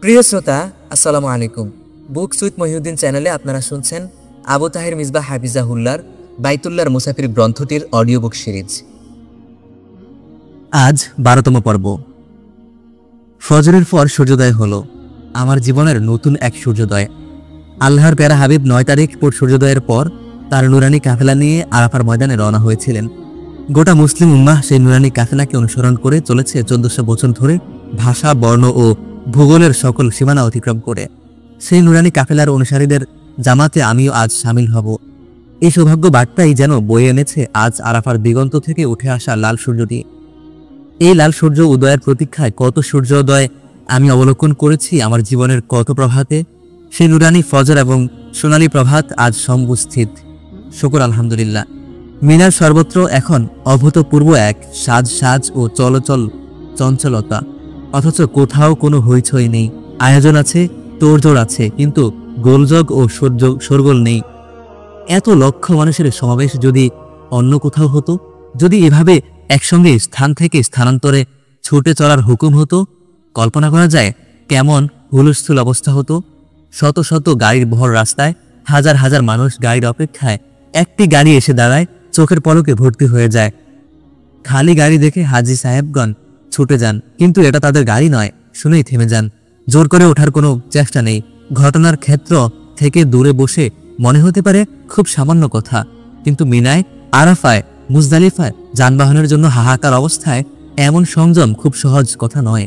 প্রিয় শ্রোতা, আসসালামু আলাইকুম। বুকস উইথ মহিউদ্দিন চ্যানেলে আপনারা শুনছেন আবু তাহের মিসবাহ হাফিজাহুল্লাহর বাইতুল্লাহর মুসাফির গ্রন্থটির অডিও বুক সিরিজ। আজ 12তম পর্ব। ফজরের পর সূর্যোদয় হলো, আমার জীবনের নতুন এক সূর্যোদয়। আল্লাহর প্যারা হাবিব 9 তারিখ সূর্যোদয়ের পর তার নুরানি কাফেলা নিয়ে আরাফার ময়দানে রওনা হয়েছিলেন। গোটা মুসলিম উম্মাহ সেই নুরানি কাফেলাকে অনুসরণ করে চলেছে 1400 বছর ধরে, ভাষা, বর্ণ ও ভূগোলের সকল সীমানা অতিক্রম করে। সেই নুরানি কাফেলার অনুসারীদের জামাতে আমিও আজ সামিল হব। এই সৌভাগ্য বার্তাই যেন বয়ে এনেছে আজ আরাফার দিগন্ত থেকে উঠে আসা লাল সূর্যটি। এই লাল সূর্য উদয়ের প্রতীক্ষায় কত সূর্যোদয় আমি অবলোকন করেছি আমার জীবনের কত প্রভাতে। সেই নুরানি ফজর এবং সোনালী প্রভাত আজ সমুস্থিত। শুকর আলহামদুলিল্লাহ। মিনার সর্বত্র এখন অভূতপূর্ব এক সাজ সাজ ও চলচল চঞ্চলতা, অথচ কোথাও কোনো হইচই নেই। আয়োজন আছে, তোড়জোড় আছে, কিন্তু গোলযোগ ও শোরগোল নেই। এত লক্ষ মানুষের সমাবেশ যদি অন্য কোথাও হতো, যদি এভাবে একসঙ্গে স্থান থেকে স্থানান্তরে ছুটে চলার হুকুম হতো, কল্পনা করা যায় কেমন হুলস্থুল অবস্থা হতো। শত শত গাড়ির ভর রাস্তায়, হাজার হাজার মানুষ গাড়ির অপেক্ষায়। একটি গাড়ি এসে দাঁড়ায়, চোখের পলকে ভর্তি হয়ে যায়। খালি গাড়ি দেখে হাজী সাহেবগণ ছুটে যান, কিন্তু এটা তাদের গাড়ি নয়, শুনেই থেমে যান। জোর করে ওঠার কোনো চেষ্টা নেই। ঘটনার ক্ষেত্র থেকে দূরে বসে মনে হতে পারে খুব সামান্য কথা, কিন্তু মিনায়, আরাফায়, মুজদালিফায় যানবাহনের জন্য হাহাকার অবস্থায় এমন সংযম খুব সহজ কথা নয়।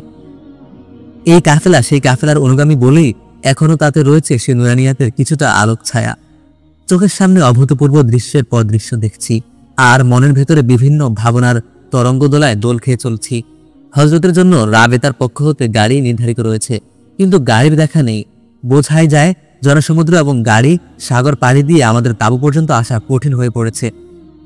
এই কাফেলা সেই কাফেলার অনুগামী বলেই এখনো তাতে রয়েছে সে নুরানিয়াতের কিছুটা আলোক ছায়া। চোখের সামনে অভূতপূর্ব দৃশ্যের পর দৃশ্য দেখছি, আর মনের ভেতরে বিভিন্ন ভাবনার তরঙ্গদোলায় দোল খেয়ে চলছি। হজরতের জন্য রাবেতার পক্ষ হতে গাড়ি নির্ধারিত রয়েছে, কিন্তু গাড়ির দেখা নেই। বোঝাই যায় জনসমুদ্র এবং গাড়ি সাগর পাড়ি দিয়ে আমাদের তাঁবু পর্যন্ত আসা কঠিন হয়ে পড়েছে।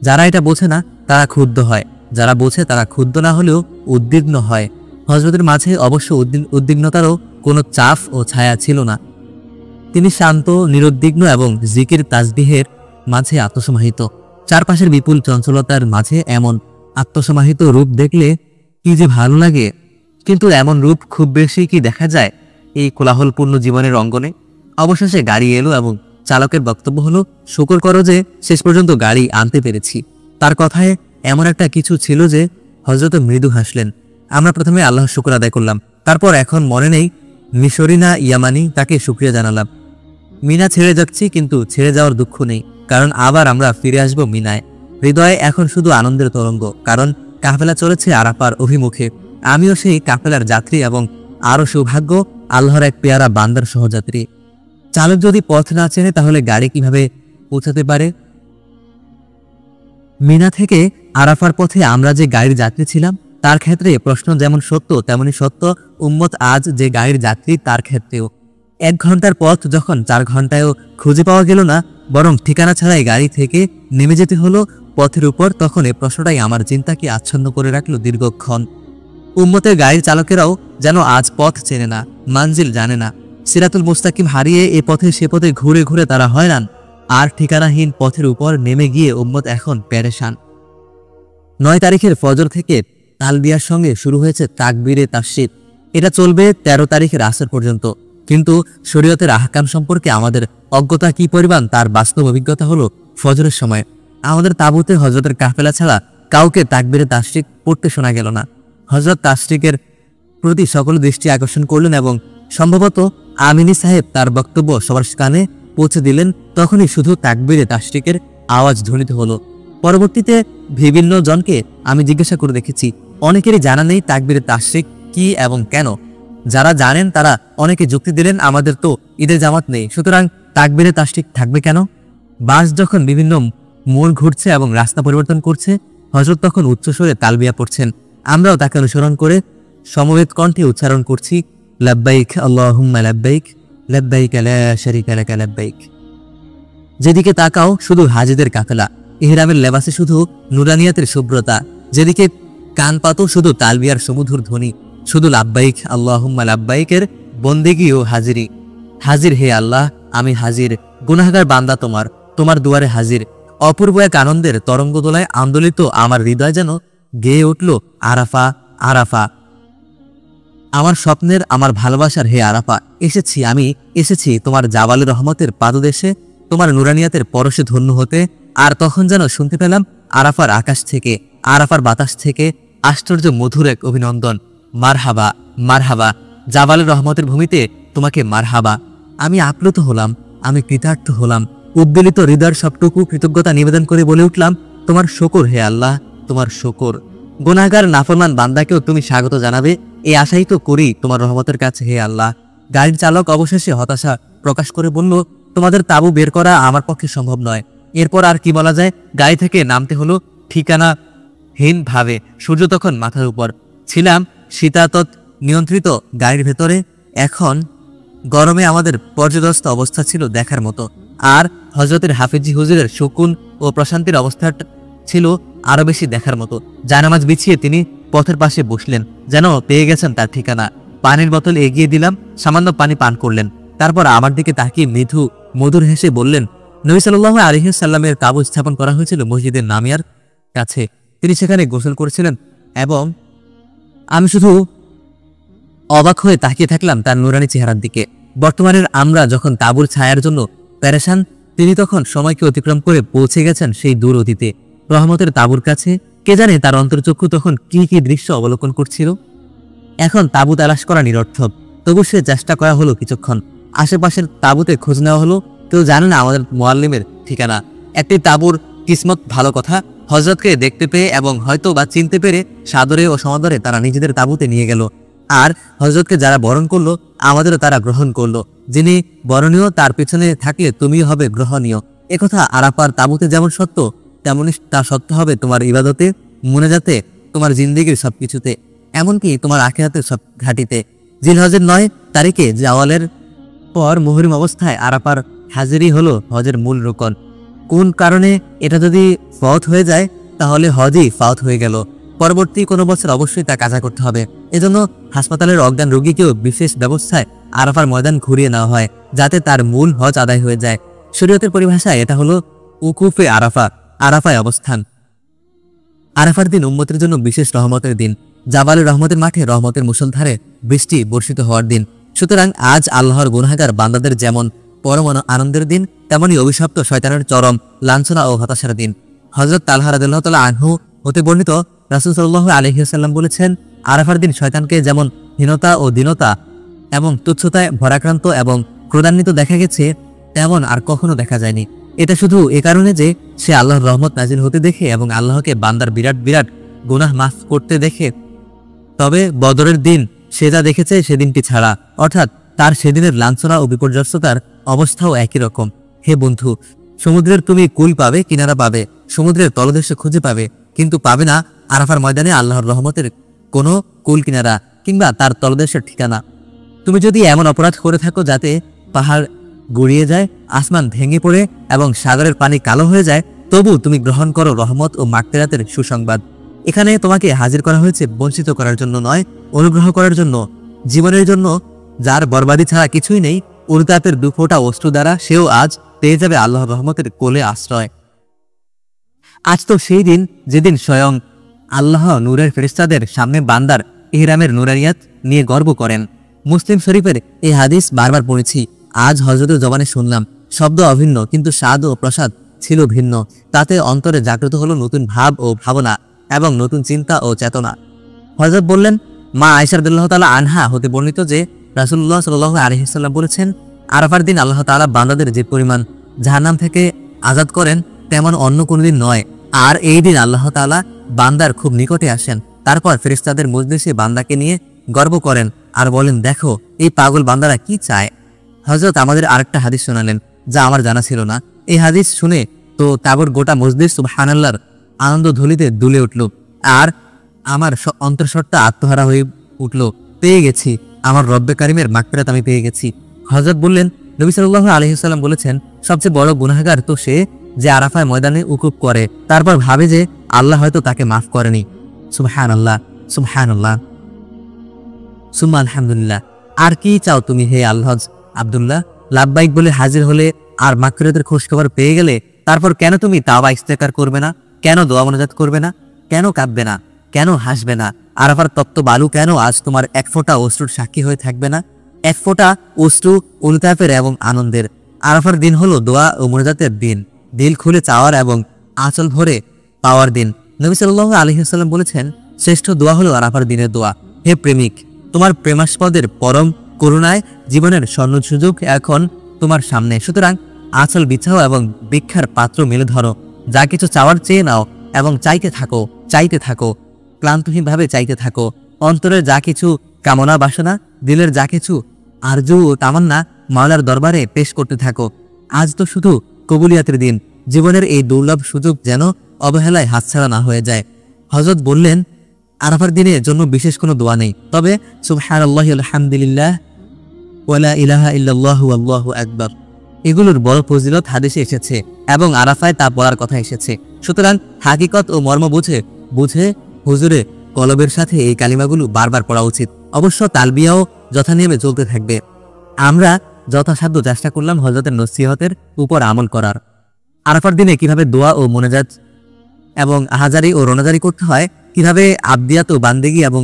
যারা এটা বোঝে না তারা ক্ষুব্ধ হয়, যারা বোঝে তারা ক্ষুব্ধ না হলেও উদ্বিগ্ন হয়। হজরতের মাঝে অবশ্য উদ্বিগ্নতারও কোনো চাপ ও ছায়া ছিল না। তিনি শান্ত, নিরুদ্বিগ্ন এবং জিকির তাসবিহের মাঝে আত্মসমাহিত। চারপাশের বিপুল চঞ্চলতার মাঝে এমন আত্মসমাহিত রূপ দেখলে কি যে ভালো লাগে, কিন্তু এমন রূপ খুব বেশি কি দেখা যায় এই কোলাহলপূর্ণ জীবনের অঙ্গনে? অবশেষে গাড়ি এলো এবং চালকের বক্তব্য হলো, শুকর করো যে শেষ পর্যন্ত গাড়ি আনতে পেরেছি। তার কথায় এমন একটা কিছু ছিল যে হযরত মৃদু হাসলেন। আমরা প্রথমে আল্লাহর শুকর আদায় করলাম, তারপর এখন মনে নেই মিশরি না ইয়ামানি, তাকে শুকরিয়া জানালাম। মিনা ছেড়ে যাচ্ছি, কিন্তু ছেড়ে যাওয়ার দুঃখ নেই, কারণ আবার আমরা ফিরে আসব মিনায়। হৃদয়ে এখন শুধু আনন্দের তরঙ্গ, কারণ কাফেলা চলেছে আরাফার অভিমুখে। আমিও সেই কাফেলার যাত্রী এবং আরো সৌভাগ্য আল্লাহর এক পেয়ারা বান্দার সহযাত্রী। চালক যদি পথ না চেনে তাহলে গাড়ি কিভাবে পৌঁছাতে পারে? মিনা থেকে আরাফার পথে আমরা যে গাড়ির যাত্রী ছিলাম তার ক্ষেত্রে প্রশ্ন যেমন সত্য তেমনি সত্য উম্মত আজ যে গাড়ির যাত্রী তার ক্ষেত্রেও। 1 ঘন্টার পথ যখন 4 ঘন্টায়ও খুঁজে পাওয়া গেল না, বরং ঠিকানা ছাড়াই গাড়ি থেকে নেমে যেতে হলো পথের উপর, তখন এই প্রশ্নটাই আমার চিন্তাকে আচ্ছন্ন করে রাখলো দীর্ঘক্ষণ। উম্মতের গাড়ির চালকেরাও যেন আজ পথ চেনে না, মানজিল জানে না। সিরাতুল মুস্তাকিম হারিয়ে এ পথে সে পথে ঘুরে ঘুরে তারা হয়রান, আর ঠিকানাহীন পথের উপর নেমে গিয়ে উম্মত এখন পেরেশান। 9 তারিখের ফজর থেকে তালবিয়ার সঙ্গে শুরু হয়েছে তাকবীরে তাশরিক। এটা চলবে 13 তারিখের আসর পর্যন্ত। কিন্তু শরীয়তের আহকাম সম্পর্কে আমাদের অজ্ঞতা কি পরিমাণ তার বাস্তব অভিজ্ঞতা হলো ফজরের সময়। আমাদের তাঁবুতে হযরতের কাফেলা ছাড়া কাউকে তাকবীরে তাশরিক পড়তে শোনা গেল না। হযরত তাশরিকের প্রতি সকল দৃষ্টি আকর্ষণ করলেন এবং সম্ভবত আমিনী সাহেব তার বক্তব্য সবার কানে পৌঁছে দিলেন। তখনই শুধু তাকবীরে তাশরিকের আওয়াজ ধ্বনিত হলো। পরবর্তীতে বিভিন্ন জনকে আমি জিজ্ঞাসা করে দেখেছি, অনেকেরই জানা নেই তাকবীরে তাশরিক কি এবং কেন। যারা জানেন তারা অনেকে যুক্তি দিলেন, আমাদের তো ঈদের জামাত নেই, সুতরাং তাকবীরে তাশরিক থাকবে কেন? বাস যখন বিভিন্ন মোড় ঘুরছে এবং রাস্তা পরিবর্তন করছে, হযরত তখন উচ্চস্বরে তালবিয়া পড়ছেন। আমরাও তাকে অনুসরণ করে সমবেত কণ্ঠে উচ্চারণ করছি, লাব্বাইক আল্লাহুম্মা লাব্বাইক, লাব্বাইক লা শারীকা লাক লাব্বাইক। যেদিকে তাকাও শুধু হাজীদের কাফেলা, ইহরামের লেবাসে শুধু নুরানিয়াতের শুভ্রতা। যেদিকে কান পাতো শুধু তালবিয়ার সমুধুর ধ্বনি, শুধু লাব্বাইক আল্লাহুম্মা লাব্বাইকের বন্দেগী ও হাজিরি। হাজির হে আল্লাহ, আমি হাজির, গুনাহগার বান্দা তোমার দুয়ারে হাজির। অপূর্ব এক আনন্দের তরঙ্গদোলায় আন্দোলিত আমার হৃদয় যেন গেয়ে উঠল আরাফা আরাফা। আমার স্বপ্নের, আমার ভালোবাসার হে আরাফা, আমি এসেছি তোমার জাবালের রহমতের পাদদেশে, তোমার নুরানিয়াতের পরশে ধন্য হতে। আর তখন যেন শুনতে পেলাম আরাফার আকাশ থেকে, আরাফার বাতাস থেকে আশ্চর্য মধুর এক অভিনন্দন, মারহাবা মারহাবা, জাবালের রহমতের ভূমিতে তোমাকে মারহাবা। আমি আপ্লুত হলাম, আমি কৃতার্থ হলাম, উদ্বেলিত হৃদয়ের সবটুকু কৃতজ্ঞতা নিবেদন করে বলে উঠলাম, তোমার শকর হে আল্লাহ, তোমার শকর। গুনাহগার নাফরমান বান্দাকেও তুমি স্বাগত জানাবে, এই আশাই তো করি তোমার রহমতের কাছে হে আল্লাহ। গাড়ির চালক অবশেষে হতাশা প্রকাশ করে বলল, তোমাদের তাঁবু বের করা আমার পক্ষে সম্ভব নয়। এরপর আর কি বলা যায়, গাড়ি থেকে নামতে হলো ঠিকানাহীন ভাবে। সূর্য তখন মাথার উপর, ছিলাম শীতাতত নিয়ন্ত্রিত গাড়ির ভেতরে। এখন গরমে আমাদের পর্যদস্ত অবস্থা ছিল দেখার মতো, আর হজরতের হাফিজি হুজুরের সুকুন ও প্রশান্তির অবস্থাটা ছিল আরো বেশি দেখার মতো। জানামাজ বিছিয়ে তিনি পথের পাশে বসলেন, যেন পেয়ে গেছেন তার ঠিকানা। পানির বোতল এগিয়ে দিলাম, সামান্য পানি পান করলেন। তারপর আমার দিকে তাকিয়ে মৃদু মধুর হেসে বললেন, নবী সাল্লাল্লাহু আলাইহি সাল্লামের তাঁবু স্থাপন করা হয়েছিল মসজিদের নামিয়ার কাছে। তিনি সেখানে গোসল করেছিলেন এবং আমি শুধু অবাক হয়ে তাকিয়ে থাকলাম তার নুরানি চেহারার দিকে। বর্তমানের আমরা যখন তাঁবুর ছায়ার জন্য প্যারেশান, তিনি তখন সময়কে অতিক্রম করে পৌঁছে গেছেন সেই দূর অতীতে, রহমতের তাঁবুর কাছে। কে জানে তার অন্তর্চক্ষু তখন কি কি দৃশ্য অবলোকন করছিল। এখন তাঁবু তালাশ করা নিরর্থক, তবু সে চেষ্টা করা হলো কিছুক্ষণ। আশেপাশের তাঁবুতে খোঁজ নেওয়া হলো, কেউ জানে না আমাদের মুআল্লিমের ঠিকানা। একটি তাঁবুর কিসমত ভালো কথা, হযরতকে দেখতে পেয়ে এবং হয়তো বা চিনতে পেরে সাদরে ও সমাদরে তারা নিজেদের তাঁবুতে নিয়ে গেল। আর হযরতকে যারা বরণ করলো, আমাদেরও তারা গ্রহণ করলো। যিনি বরণীয় তার পেছনে থাকলে তুমিও হবে গ্রহণীয়। একথা আরাফার তাঁবুতে যেমন সত্য, তেমনই তা সত্য হবে তোমার ইবাদতে, মুনাজাতে, তোমার জিন্দেগির সবকিছুতে, এমনকি তোমার আখিরাতের সব ঘাটিতে। জিলহজের 9 তারিখে জাওয়ালের পর মুহরিম অবস্থায় আরাফার হাজিরি হলো হজের মূল রুকন। কোন কারণে এটা যদি ফওত হয়ে যায়, তাহলে হজই ফাওত হয়ে গেল। পরবর্তী কোনো বছর অবশ্যই তা কাজা করতে হবে। এজন্য হাসপাতালের অজ্ঞান রোগীকেও বিশেষ ব্যবস্থায় আরাফার ময়দান ঘুরিয়ে নেওয়া হয়, যাতে তার মূল হজ আদায় হয়ে যায়। শরীয়তের পরিভাষায় এটা হলো উকুফে আরাফা, আরাফায় অবস্থান। আরাফার দিন উম্মতের জন্য বিশেষ রহমতের দিন, জাবালের রহমতের মাঠে রহমতের মুষলধারে বৃষ্টি বর্ষিত হওয়ার দিন। সুতরাং আজ আল্লাহর গুনাহগার বান্দাদের যেমন পরম আনন্দের দিন, তেমনি অভিশপ্ত শয়তানের চরম লাঞ্ছনা ও হতাশার দিন। হযরত তালহা রাদিয়াল্লাহু তাআলা আনহু হতে বর্ণিত, রাসূল সাল্লাল্লাহু আলাইহি ওয়াসাল্লাম বলেছেন, আরাফার দিন শয়তানকে যেমন হীনতা ও দীনতা এবং তুচ্ছতায় ভরাক্রান্ত এবং ক্রোধান্বিত দেখা গেছে, তেমন আর কখনো দেখা যায়নি। এটা শুধু এ কারণে যে সে আল্লাহর রহমত নাজিল হতে দেখে এবং আল্লাহকে বান্দার বিরাট বিরাট গুনাহ মাফ করতে দেখে। তবে বদরের দিন সে যা দেখেছে সেদিনটি ছাড়া, অর্থাৎ তার সেদিনের লাঞ্ছনা ও বিপর্যস্ততার অবস্থাও একই রকম। হে বন্ধু, সমুদ্রের তুমি কুল পাবে, কিনারা পাবে, সমুদ্রের তলদেশে খুঁজে পাবে, কিন্তু পাবে না আরাফার ময়দানে আল্লাহর রহমতের কোনো কুল কিনারা কিংবা তার তলদেশের ঠিকানা। তুমি যদি এমন অপরাধ করে থাকো যাতে পাহাড় গড়িয়ে যায়, আসমান ভেঙে পড়ে এবং সাগরের পানি কালো হয়ে যায়, তবু তুমি গ্রহণ করো রহমত ও মাগফিরাতের সুসংবাদ। এখানে তোমাকে হাজির করা হয়েছে বঞ্চিত করার জন্য নয়, অনুগ্রহ করার জন্য। জীবনের জন্য যার বরবাদি ছাড়া কিছুই নেই, উরতাপের দুফোঁটা অশ্রু দ্বারা সেও আজ পেয়ে যাবে আল্লাহর রহমতের কোলে আশ্রয়। আজ তো সেই দিন যেদিন স্বয়ং আল্লাহ নূরের ফেরেশতাদের সামনে বান্দার ইহরামের নুরানিয়াত নিয়ে গর্ব করেন। মুসলিম শরীফের এই হাদিস বারবার পড়েছি, আজ হযরতের জবানে শুনলাম। শব্দ অভিন্ন, কিন্তু স্বাদ ও প্রসাদ ছিল ভিন্ন। তাতে অন্তরে জাগ্রত হলো নতুন ভাব ও ভাবনা এবং নতুন চিন্তা ও চেতনা। হযরত বললেন, মা আয়েশা রাদিয়াল্লাহু তাআলা আনহা হতে বর্ণিত যে রাসূলুল্লাহ সাল্লাল্লাহু আলাইহি ওয়াসাল্লাম বলেছেন, আরাফার দিন আল্লাহ তাআলা বান্দাদের যে পরিমাণ জাহান্নাম থেকে আজাদ করেন, তেমন অন্য কোনো দিন নয়। আর এই দিন আল্লাহ তাআলা বান্দার খুব নিকটে আসেন। তারপর ফেরেশতাদের মজলিসে বান্দাকে নিয়ে গর্ব করেন আর বলেন, দেখো এই পাগল বান্দারা কি চায়। হযরত আমাদের আরেকটা হাদিস শোনালেন, যা আমার জানা ছিল না। এই হাদিস শুনে তো তাবর গোটা মজলিস সুবহানাল্লাহর আনন্দ ধুলিতে দুলে উঠল, আর আমার অন্তঃসত্ত্বা আত্মহারা হয়ে উঠল। পেয়ে গেছি, আমার রব্বে কারিমের মাগফিরাত আমি পেয়ে গেছি। হযরত বললেন, নবী সাল্লাল্লাহু আলাইহি ওয়াসাল্লাম বলেছেন, সবচেয়ে বড় গুনাহগার তো সে যে আরাফায় ময়দানে উকুফ করে, তারপর ভাবে যে আল্লাহ হয়তো তাকে মাফ করেনি। সুবহানাল্লাহ, সুবহানাল্লাহ, সুম্মা আলহামদুলিল্লাহ। আর কি চাও তুমি হে আল্লাহ আব্দুল্লাহ? লাব্বাইক বলে হাজির হলে আর মাগফিরাতের খোঁজখবর পেয়ে গেলে, তারপর কেন তুমি তাওবা ইস্তেগফার করবে না? কেন দোয়া মোনাজাত করবে না? কেন কাঁদবে না? কেন হাসবে না? আরাফার তপ্ত বালু কেন আজ তোমার এক ফোঁটা অশ্রুর সাক্ষী হয়ে থাকবে না? এক ফোঁটা অশ্রু অনুতাপের এবং আনন্দের। আরাফার দিন হলো দোয়া ও মোনাজাতের দিন, দিল খুলে চাওয়ার এবং আঁচল ভরে পাওয়ার দিন। নবী সাল্লাল্লাহু আলাইহি ওয়াসাল্লাম বলেছেন, শ্রেষ্ঠ দোয়া হলো আরাফার দিনের দোয়া। হে প্রেমিক, তোমার প্রেমাস্পদের পরম করুণায় জীবনের স্বর্ণ সুযোগ এখন তোমার সামনে। সুতরাং আঁচল বিছাও এবং ভিক্ষার পাত্র মেলে ধরো। যা কিছু চাওয়ার চেয়ে নাও এবং চাইতে থাকো, ক্লান্তহীনভাবে চাইতে থাকো। অন্তরের যা কিছু কামনা বাসনা, দিলের যা কিছু আরজু ও তামান্না মাওলার দরবারে পেশ করতে থাকো। আজ তো শুধু কবুলিয়াতের দিন, জীবনের এই দুর্লভ সুযোগ যেন অবহেলায় হাতছাড়া না হয়ে যায়। হযরত বললেন, আরাফার দিনের জন্য বিশেষ কোনো দোয়া নেই, তবে সুবহানাল্লাহি আলহামদুলিল্লাহ ওয়ালা ইলাহা ইল্লাল্লাহু আল্লাহু আকবার এগুলোর বড় ফজিলত হাদিসে এসেছে এবং আরাফায় তা বলার কথা এসেছে। সুতরাং হাকিকত ও মর্ম বুঝে হুজুরে কলবের সাথে এই কালিমাগুলো বারবার পড়া উচিত। অবশ্য তালবিয়াও যথানিয়মে চলতে থাকবে। আমরা যথাসাধ্য চেষ্টা করলাম হযরতের নসিহতের উপর আমল করার। আরাফার দিনে কিভাবে দোয়া ও মোনাজাত এবং আহাজারি ও রোনাজারি করতে হয়, কিভাবে আবদিয়াত ও বান্দেগী এবং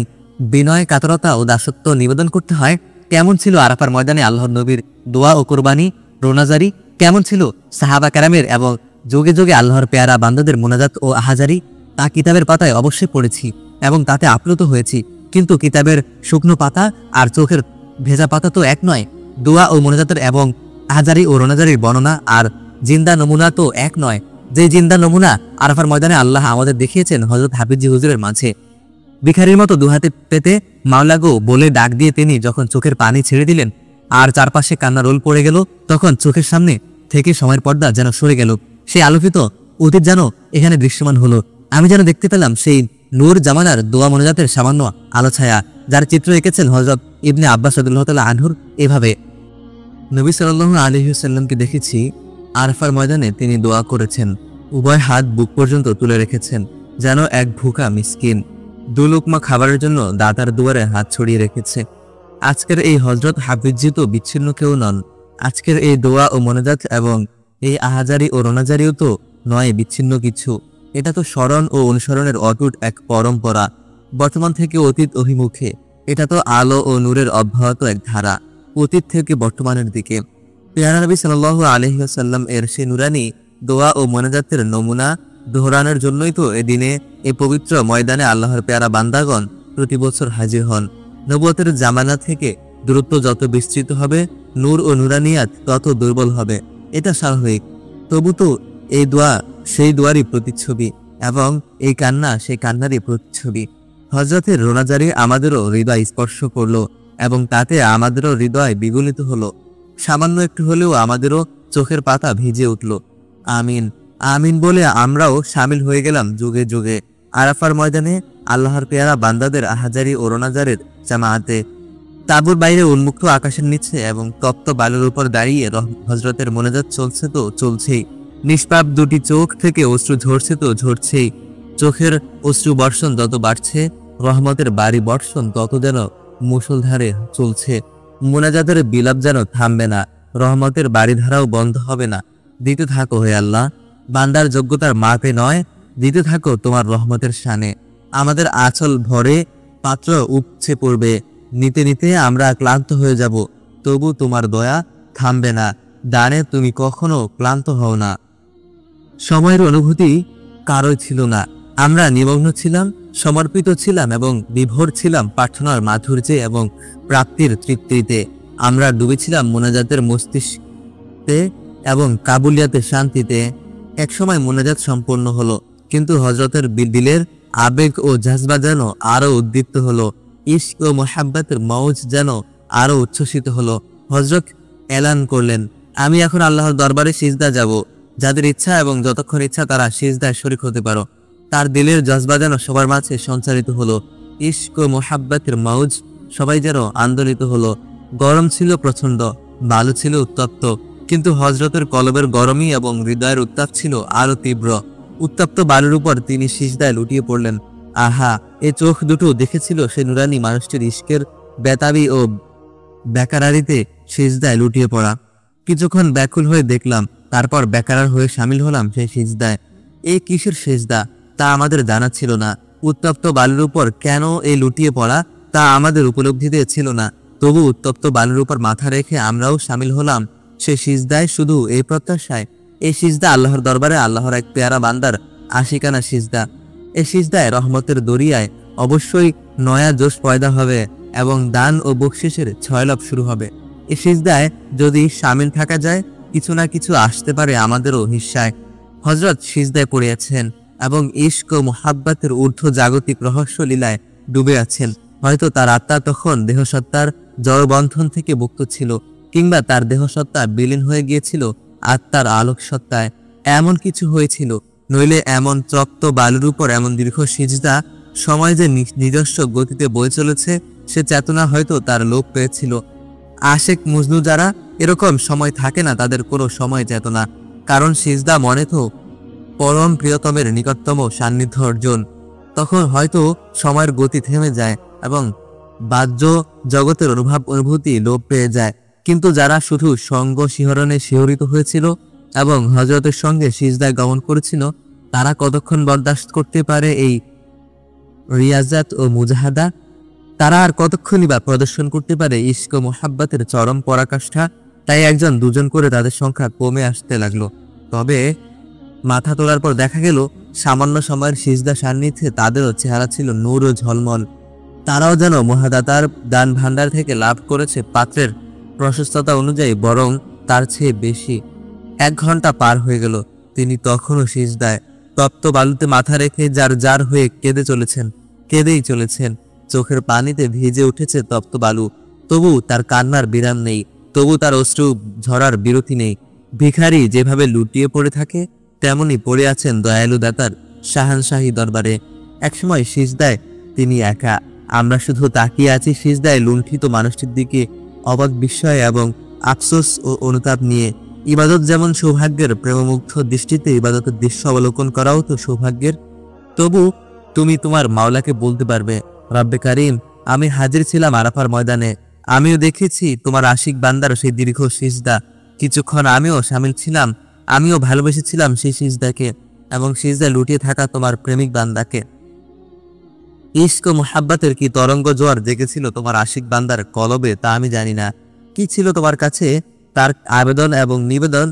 বিনয় কাতরতা ও দাসত্ব নিবেদন করতে হয়, কেমন ছিল আরাফার ময়দানে আল্লাহর নবীর দোয়া ও কোরবানি রোনাজারি, কেমন ছিল সাহাবা কেরামের এবং যুগে যুগে আল্লাহর পেয়ারা বান্দাদের মোনাজাত ও আহাজারি, তা কিতাবের পাতায় অবশ্যই পড়েছি এবং তাতে আপ্লুত হয়েছি। কিন্তু কিতাবের শুকনো পাতা আর চোখের ভেজা পাতা তো এক নয়। দোয়া ও মোনাজাতের এবং আহাজারি ও রোনাজারির বর্ণনা আর জিন্দা নমুনা তো এক নয়। যে জিন্দা নমুনা আরাফার ময়দানে আল্লাহ আমাদের দেখিয়েছেন হযরত হাফিজি হুজুরের মাঝে। ভিখারির মতো দুহাতে পেতে মাওলাগো বলে ডাক দিয়ে তিনি যখন চোখের পানি ছেড়ে দিলেন আর চারপাশে কান্না রোল পড়ে গেল, তখন চোখের সামনে থেকে সময়ের পর্দা যেন সরে গেল। সেই আলোকিত অতীত যেন এখানে দৃশ্যমান হলো। আমি যেন দেখতে পেলাম সেই নূর জামানার দোয়া মোনাজাতের সামান্য আলো ছায়া, যার চিত্র এঁকেছেন হযরত ইবনে আব্বাস রাদিয়াল্লাহু তাআলা আনহুর এভাবে। নবী সাল্লাল্লাহু আলাইহি ওয়াসাল্লামকে দেখেছি আরাফার ময়দানে তিনি দোয়া করেছেন, উভয় হাত বুক পর্যন্ত তুলে রেখেছেন, যেন এক ভুখা মিসকিন দু লোকমা খাবারের জন্য দাতার দুয়ারে হাত ছড়িয়ে রেখেছে। আজকের এই হযরত হাফিজি তো বিচ্ছিন্ন কেউ নন। আজকের এই দোয়া ও মোনাজাত এবং এই আহাজারি ও রোনাজারিও তো নয় বিচ্ছিন্ন কিছু। এটা তো স্মরণ ও অনুসরণের অটুট এক পরম্পরা, বর্তমান থেকে অতীত অভিমুখে। এটা তো আলো ও নূরের অব্যাহত এক ধারা, অতীত থেকে বর্তমানের দিকে। পেয়ারা নবী সাল্লাল্লাহু আলাইহি ওয়াসাল্লাম এর সেই নুরানি দোয়া ও মোনাজাতের নমুনা দোহরানোর জন্যই তো এদিনে এই পবিত্র ময়দানে আল্লাহর পেয়ারা বান্দাগণ প্রতি বছর হাজির হন। নবুয়তের জামানা থেকে দূরত্ব যত বিস্তৃত হবে, নূর ও নুরানিয়াত তত দুর্বল হবে, এটা স্বাভাবিক। তবু তো এই দোয়া সেই দোয়ারই প্রতিচ্ছবি এবং এই কান্না সেই কান্নারই প্রতিচ্ছবি। হযরতের রোনাজারি আমাদেরও হৃদয় স্পর্শ করলো এবং তাতে আমাদেরও হৃদয় বিগলিত হলো। সামান্য একটু হলেও আমাদেরও চোখের পাতা ভিজে উঠল। আমিন আমিন বলে আমরাও সামিল হয়ে গেলাম যুগে যুগে আরাফার ময়দানে আল্লাহর পেয়ারা বান্দাদের আহাজারি ও রোনাজারের জামায়াতে। তাঁবুর বাইরে উন্মুক্ত আকাশের নিচে এবং তপ্ত বালুর উপর দাঁড়িয়ে হযরতের মোনাজাত চলছে তো চলছেই। নিষ্পাপ দুটি চোখ থেকে অশ্রু ঝরছে তো ঝরছেই। চোখের অশ্রু বর্ষণ যত বাড়ছে, রহমতের বাড়ি বর্ষণ তত যেন মুষলধারে চলছে। মোনাজাতের বিলাপ যেন থামবে না, রহমতের বাড়িধারাও বন্ধ হবে না। দিতে থাকো হে আল্লাহ, বান্দার যোগ্যতার মাপে নয়, দিতে থাকো তোমার রহমতের শানে। আমাদের আঁচল ভরে পাত্র উপচে পড়বে, নিতে নিতে আমরা ক্লান্ত হয়ে যাব, তবু তোমার দয়া থামবে না। দানে তুমি কখনো ক্লান্ত হও না। সময়ের অনুভূতি কারোই ছিল না। আমরা নিমগ্ন ছিলাম, সমর্পিত ছিলাম এবং বিভোর ছিলাম প্রার্থনার মাধুর্যে এবং প্রাপ্তির তৃপ্তিতে। আমরা ডুবেছিলাম মোনাজাতের মস্তিষ্কে এবং কাবুলিয়াতের শান্তিতে। একসময় মোনাজাত সম্পন্ন হলো, কিন্তু হযরতের দিলের আবেগ ও জাজবা যেন আরো উদ্দীপ্ত হলো। ইশক ও মোহাব্বতের মৌজ যেন আরো উচ্ছ্বসিত হলো। হযরত এলান করলেন, আমি এখন আল্লাহর দরবারে সিজদা যাব। যাদের ইচ্ছা এবং যতক্ষণ ইচ্ছা তারা সিজদায় শরীক হতে পারো। তার দিলের জজবা যেন সবার মাঝে সঞ্চারিত হলো। ইশক ও মোহাব্বতের মৌজ সবাই যেন আন্দোলিত হলো। গরম ছিল প্রচন্ড, বালু ছিল উত্তপ্ত, কিন্তু হযরতের কলবের গরমই এবং হৃদয়ের উত্তাপ ছিল আরো তীব্র। উত্তপ্ত বালুর উপর তিনি সিজদায় লুটিয়ে পড়লেন। আহা, এই চোখ দুটো দেখেছিল সে নুরানি মানুষটির ইশকের বেতাবি ও বেকারারিতে সিজদায় লুটিয়ে পড়া। কিছুক্ষণ ব্যাকুল হয়ে দেখলাম, তারপর বেকারার হয়ে সামিল হলাম সেই সিজদায়। এই কিসের সিজদা তা আমাদের জানা ছিল না। উত্তপ্ত বালুর উপর কেন এই লুটিয়ে পড়া তা আমাদের উপলব্ধিতে ছিল না। তবু উত্তপ্ত বালুর উপর মাথা রেখে আমরাও সামিল হলাম সে সিজদায়, শুধু এই প্রত্যাশায়। এই সিজদা আল্লাহর দরবারে আল্লাহর এক পেয়ারা বান্দার আশিকানা সিজদা। এই সিজদায় রহমতের দরিয়ায় অবশ্যই নয়া জোশ পয়দা হবে এবং দান ও বকশিসের ছয়লাভ শুরু হবে। এই সিজদায় যদি সামিল থাকা যায়, কিছু না কিছু আসতে পারে আমাদেরও হিস্সায়। হযরত সিজদায় পড়িয়াছেন এবং ইশক ও মুহাব্বতের ঊর্ধ্ব জাগতিক রহস্য লীলায় ডুবে আছেন। হয়তো তার আত্মা তখন দেহসত্তার জড়বন্ধন থেকে মুক্ত ছিল, কিংবা তার দেহসত্তা বিলীন হয়ে গিয়েছিল আত্মার আলোক সত্তায়। এমন কিছু হয়েছিল, নইলে এমন তপ্ত বালুর উপর এমন দীর্ঘ সিজদা, সময় যে নিজস্ব গতিতে বয়ে চলেছে সে চেতনা হয়তো তার লোপ পেয়েছিল। আশেক মজনু যারা, এরকম সময় থাকে না তাদের কোনো সময় চেতনা, কারণ সিজদা মনে তো পরম প্রিয়তমের নিকটতম সান্নিধ্য অর্জন। তখন হয়তো সময়ের গতি থেমে যায় এবং বাহ্য জগতের অনুভূতি লোপ পেয়ে যায়। কিন্তু যারা শুধু সঙ্গ শিহরণে শিহরিত হয়েছিল এবং হযরতের সঙ্গে সিজদায় গমন করেছিল, তারা কতক্ষণ বরদাস্ত করতে পারে এই রিয়াজাত ও মুজাহাদা? তারা আর কতক্ষণই বা প্রদর্শন করতে পারে ইশক ও মুহাব্বতের চরম পরাকাষ্ঠা? তাই একজন দুজন করে তাদের সংখ্যা কমে আসতে লাগলো। তবে মাথা তোলার পর দেখা গেল সামান্য সময়ের সিজদা সান্নিধ্যে তাদেরও চেহারা ছিল নূর ও ঝলমল। তারাও যেন মহাদাতার দান ভান্ডার থেকে লাভ করেছে পাত্রের প্রশস্ততা অনুযায়ী, বরং তার চেয়ে বেশি। 1 ঘন্টা পার হয়ে গেল, তিনি তখনও সিজদায় তপ্ত বালুতে মাথা রেখে যার হয়ে কেঁদেই চলেছেন। চোখের পানিতে ভিজে উঠেছে তপ্ত বালু, তবু তার কান্নার বিরাম নেই, তবু তার অশ্রু ঝরার বিরতি নেই। ভিখারি যেভাবে লুটিয়ে পড়ে থাকে, তেমনি পড়ে আছেন দয়ালু দাতার শাহানশাহী দরবারে। একসময় সিজদায় তিনি একা, আমরা শুধু তাকিয়ে আছি সিজদায় লুণ্ঠিত মানুষটির দিকে অবাক বিস্ময় এবং আফসোস ও অনুতাপ নিয়ে। ইবাদত যেমন সৌভাগ্যের, প্রেমমুগ্ধ দৃষ্টিতে ইবাদতের দৃশ্য অবলোকন করাও তো সৌভাগ্যের। তবু তুমি তোমার মাওলাকে বলতে পারবে, রব্বে কারিম, আমি হাজির ছিলাম আরাফার ময়দানে, আমিও দেখেছি তোমার আশিক বান্দার সেই দীর্ঘ সিজদা। কিছুক্ষণ আমিও সামিল ছিলাম, আমিও ভালোবেসেছিলাম সেই সিজদাকে এবং সিজদায় লুটিয়ে থাকা তোমার প্রেমিক বান্দাকে। ইশক ও মুহাব্বতের কি তরঙ্গ জোয়ার জেগেছিল তোমার আশিক বান্দার কলবে তা আমি জানি না। কি ছিল তোমার কাছে তার আবেদন এবং নিবেদন,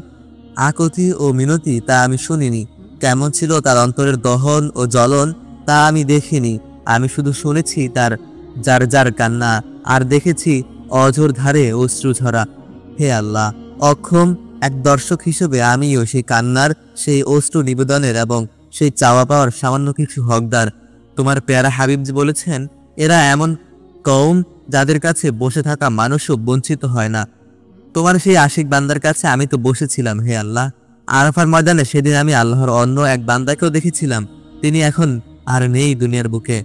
আকুতি ও মিনতি তা আমি শুনিনি। কেমন ছিল তার অন্তরের দহন ও জ্বলন তা আমি দেখিনি। আমি শুধু শুনেছি তার যার কান্না, আর দেখেছি অঝোর ধারে অশ্রু ঝরা। হে আল্লাহ, অক্ষম এক দর্শক হিসেবে আমিও সেই কান্নার, সেই অশ্রু নিবেদনের এবং সেই চাওয়া পাওয়ার সামান্য কিছু হকদার। তোমার পেয়ারা হাবিব বলেছেন, এরা এমন কওম যাদের কাছে বসে থাকা মানুষও বঞ্চিত হয় না। তোমার সেই আশিক বান্দার কাছে আমি তো বসেছিলাম। হে আল্লাহ, আরাফার ময়দানে সেদিন আমি আল্লাহর অন্য এক বান্দাকেও দেখেছিলাম। তিনি এখন আর নেই দুনিয়ার বুকে।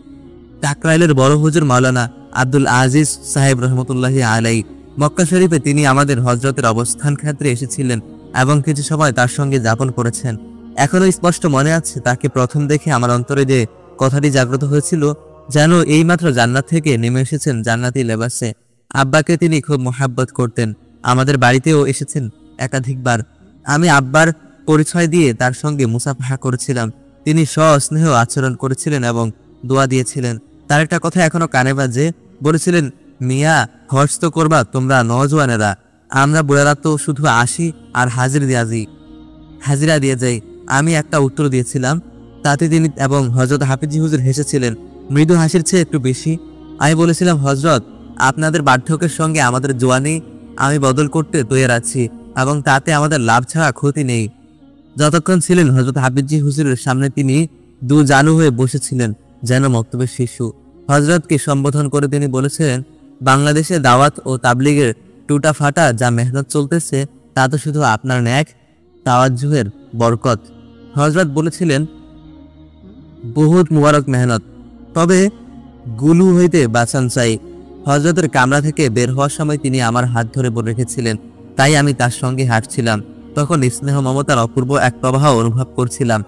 টাকরাইলের বড় হুজুর মাওলানা আব্দুল আজিজ সাহেব রহমতুল্লাহি আলাই, মক্কা শরীফে তিনি আমাদের হজরতের অবস্থান ক্ষেত্রে এসেছিলেন এবং কিছু সময় তার সঙ্গে যাপন করেছেন। এখনো স্পষ্ট মনে আছে, তাকে প্রথম দেখে আমার অন্তরে যে কথাটি জাগ্রত হয়েছিল, যেন এইমাত্র জান্নাত থেকে নেমে এসেছেন জান্নাতি লেবাসে। আব্বাকে তিনি খুব মোহাব্বত করতেন, আমাদের বাড়িতেও এসেছেন একাধিকবার। আমি আব্বার পরিচয় দিয়ে তার সঙ্গে মুসাফাহা করেছিলাম। তিনি সস্নেহ আচরণ করেছিলেন এবং দোয়া দিয়েছিলেন। তার একটা কথা এখনো কানে বাজে, বলেছিলেন, মিয়া, হজ তো করবা তোমরা নওজোয়ানেরা, আমরা বুড়ারা তো শুধু আসি আর হাজিরা দিয়ে যাই। আমি একটা উত্তর দিয়েছিলাম, তাতে তিনি এবং হযরত হাফিজি হুজুর হেসেছিলেন, মৃদু হাসির চেয়ে একটু বেশি। আমি বলেছিলাম, হযরত, আপনাদের বার্ধক্যের সঙ্গে আমাদের জোয়ানি আমি বদল করতে তৈরি আছি এবং তাতে আমাদের লাভ ছাড়া ক্ষতি নেই। যতক্ষণ ছিলেন হযরত হাফিজি হুজুরের সামনে তিনি দু জানু হয়ে বসেছিলেন, যেন মক্তবের শিশু। হযরতকে সম্বোধন করে তিনি বলেছিলেন, বাংলাদেশে দাওয়াত ও তাবলিগের টুটা ফাটা যা মেহনত চলতেছে, তা তো শুধু আপনার ন্যাক তাওয়াজ্জুহের বরকত। হযরত বলেছিলেন, বহুত মুবারক মেহনত, তবে গুলু হইতে বাঁচান চাই। হযরতের কামরা থেকে বের হওয়ার সময় তিনি আমার হাত ধরে বলে রেখেছিলেন, তাই আমি তার সঙ্গে হাঁটছিলাম। তখন স্নেহ মমতার অপূর্ব এক প্রবাহ অনুভব করছিলাম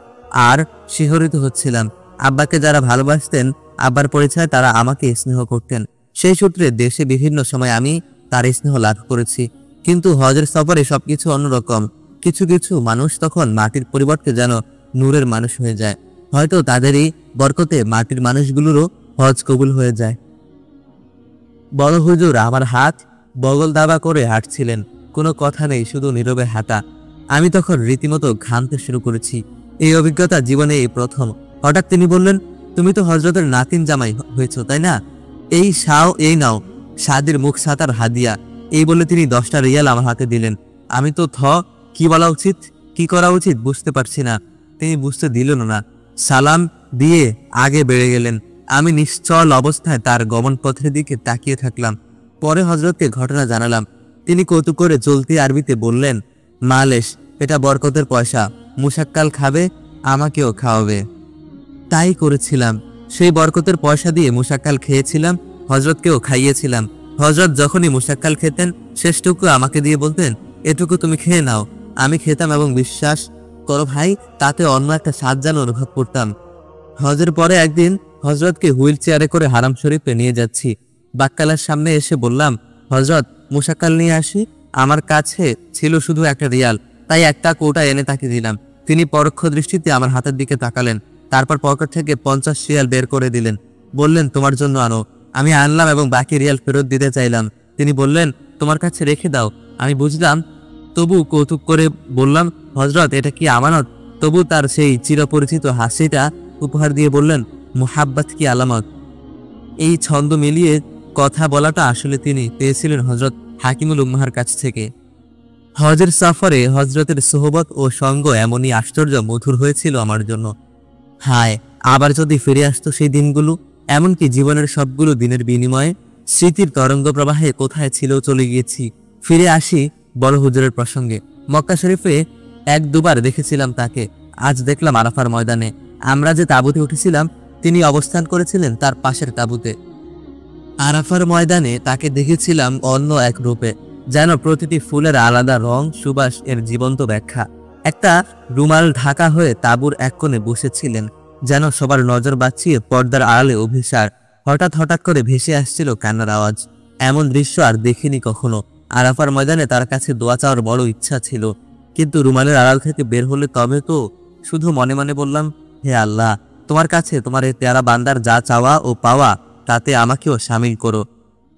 আর শিহরিত হচ্ছিলাম। আব্বাকে যারা ভালোবাসতেন, আব্বার পরিচয় তারা আমাকে স্নেহ করতেন। সেই সূত্রে দেশে বিভিন্ন সময় আমি তার স্নেহ লাভ করেছি। কিন্তু হজের সফরে সবকিছু অন্যরকম। কিছু কিছু মানুষ তখন মাটির পরিবর্তে যেন নূরের মানুষ হয়ে যায়। হয়তো তাদেরই বরকতে মাটির মানুষগুলোরও হজ কবুল হয়ে যায়। বড় হুজুর আমার হাত বগল দাবা করে হাঁটছিলেন, কোনো কথা নেই, শুধু নীরবে হাঁটা। আমি তখন রীতিমতো ঘামতে শুরু করেছি। এই অভিজ্ঞতা জীবনে এই প্রথম। হঠাৎ তিনি বললেন, তুমি তো হজরতের নাতিন জামাই হয়েছ, তাই না? এই নাও সাদির মুখ ছাতার হাদিয়া। এই বলে তিনি 10টা রিয়াল আমার হাতে দিলেন। আমি তো কি বলা উচিত, কি করা উচিত বুঝতে পারছি না। তিনি বুঝতে দিলেন না, সালাম দিয়ে আগে বেড়ে গেলেন। আমি নিশ্চল অবস্থায় তার গমন পথের দিকে তাকিয়ে থাকলাম। পরে হজরতকে ঘটনা জানালাম। তিনি কৌতুক করে চলতি আরবিতে বললেন, মালেশ, এটা বরকতের পয়সা, মুশাক্কাল খাবে, আমাকেও খাওয়াবে। তাই করেছিলাম। সেই বরকতের পয়সা দিয়ে মুশাক্কাল খেয়েছিলাম, হজরতকেও খাইয়েছিলাম। হজরত যখনই মুশাক্কাল খেতেন শেষটুকু আমাকে দিয়ে বলতেন, এটুকু তুমি খেয়ে নাও। আমি খেতাম এবং বিশ্বাস করো ভাই, তাতে অন্য একটা স্বাদ যেন অনুভব করতাম। হজের পরে একদিন হজরতকে হুইল চেয়ারে করে হারাম শরীফে নিয়ে যাচ্ছি। বাক্কালার সামনে এসে বললাম, হজরত মুশাক্কাল নিয়ে আসি। আমার কাছে ছিল শুধু 1 রিয়াল, তাই একটা কৌটা এনে তাকে দিলাম। তিনি পরোক্ষ দৃষ্টিতে আমার হাতের দিকে তাকালেন, তারপর পকেট থেকে 50 রিয়াল বের করে দিলেন। বললেন, তোমার জন্য আনো। আমি আনলাম এবং বাকি রিয়াল ফেরত দিতে চাইলাম। তিনি বললেন, তোমার কাছে রেখে দাও। আমি বুঝলাম, তবু কৌতুক করে বললাম, হজরত এটা কি আমানত? তবু তার সেই চিরপরিচিত হাসিটা উপহার দিয়ে বললেন, মুহাব্বত কি আলামত। এই ছন্দ মিলিয়ে কথা বলাটা আসলে তিনি পেয়েছিলেন হজরত হাকিমুল উম্মাহার কাছ থেকে। হজের সফরে হজরতের সোহবত ও সঙ্গ এমনই আশ্চর্য মধুর হয়েছিল আমার জন্য। হায়, আবার যদি ফিরে আসতো সেই দিনগুলো, এমনকি জীবনের সবগুলো দিনের বিনিময়ে স্মৃতির তরঙ্গ প্রবাহে কোথায় ছিল চলে গিয়েছি। ফিরে আসি বড় হুজুরের প্রসঙ্গে। মক্কা শরীফে 1-2বার দেখেছিলাম তাকে। আজ দেখলাম আরাফার ময়দানে। আমরা যে তাঁবুতে উঠেছিলাম তিনি অবস্থান করেছিলেন তার পাশের তাঁবুতে। আরাফার ময়দানে তাকে দেখেছিলাম অন্য এক রূপে, যেন প্রতিটি ফুলের আলাদা রং, সুবাস এর জীবন্ত ব্যাখ্যা। একটা রুমাল ঢাকা হয়ে তাঁবুর এক কোণে বসেছিলেন, যেন সবার নজর বাঁচিয়ে পর্দার আড়ালে অভিসার। হঠাৎ হঠাৎ করে ভেসে আসছিল কান্নার আওয়াজ। এমন দৃশ্য আর দেখিনি কখনো। আরাফার ময়দানে তার কাছে দোয়া চাওয়ার বড় ইচ্ছা ছিল, কিন্তু রুমালের আড়াল থেকে বের হলে তবে তো। শুধু মনে মনে বললাম, হে আল্লাহ, তোমার কাছে তোমার এই পেয়ারা বান্দার যা চাওয়া ও পাওয়া তাতে আমাকেও শামিল করো।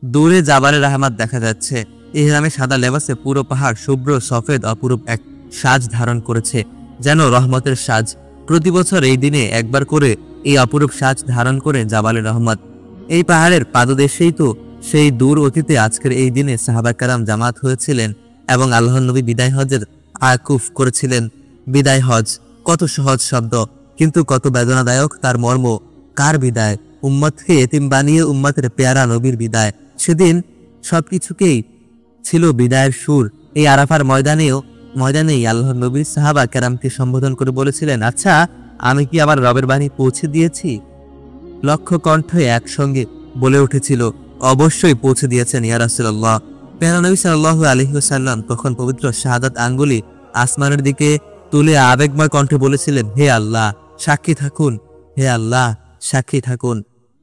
দূরে জাবালে রহমত দেখা যাচ্ছে। ইহরামে সাদা লেবাসে পুরো পাহাড় শুভ্র সফেদ অপরূপ এক সাজ ধারণ করেছে, যেন রহমতের সাজ। প্রতি বছর এই দিনে একবার করে এই অপরূপ সাজ ধারণ করে জাবালে রহমত। এই পাহাড়ের পাদদেশেই তো সেই দূর অতীতে আজকের এই দিনে সাহাবা কেরাম জামাত হয়েছিলেন এবং আল্লাহর নবী বিদায় হজের আকুফ করেছিলেন। বিদায় হজ কত সহজ শব্দ, কিন্তু কত বেদনাদায়ক তার মর্ম। কার বিদায়? উম্মতকে এতিম বানিয়ে উম্মতের পেয়ারা নবীর বিদায়। সেদিন সবকিছুকেই ছিল বিদায়ের সুর। এই আরাফার ময়দানেই আল্লাহর নবী সাহাবা কেরামকে সম্বোধন করে বলেছিলেন, আচ্ছা, আমি কি আমার রবের বাণী পৌঁছে দিয়েছি? লক্ষ কণ্ঠ একসঙ্গে বলে উঠেছিল, অবশ্যই পৌঁছে দিয়েছেন ইয়া রাসূলুল্লাহ। পেয়ারা নবী সাল্লাল্লাহু আলাইহি ওয়াসাল্লাম তখন পবিত্র শাহাদাত আঙ্গুলি আসমানের দিকে তুলে আবেগময় কণ্ঠে বলেছিলেন, হে আল্লাহ সাক্ষী থাকুন, হে আল্লাহ সাক্ষী থাকুন।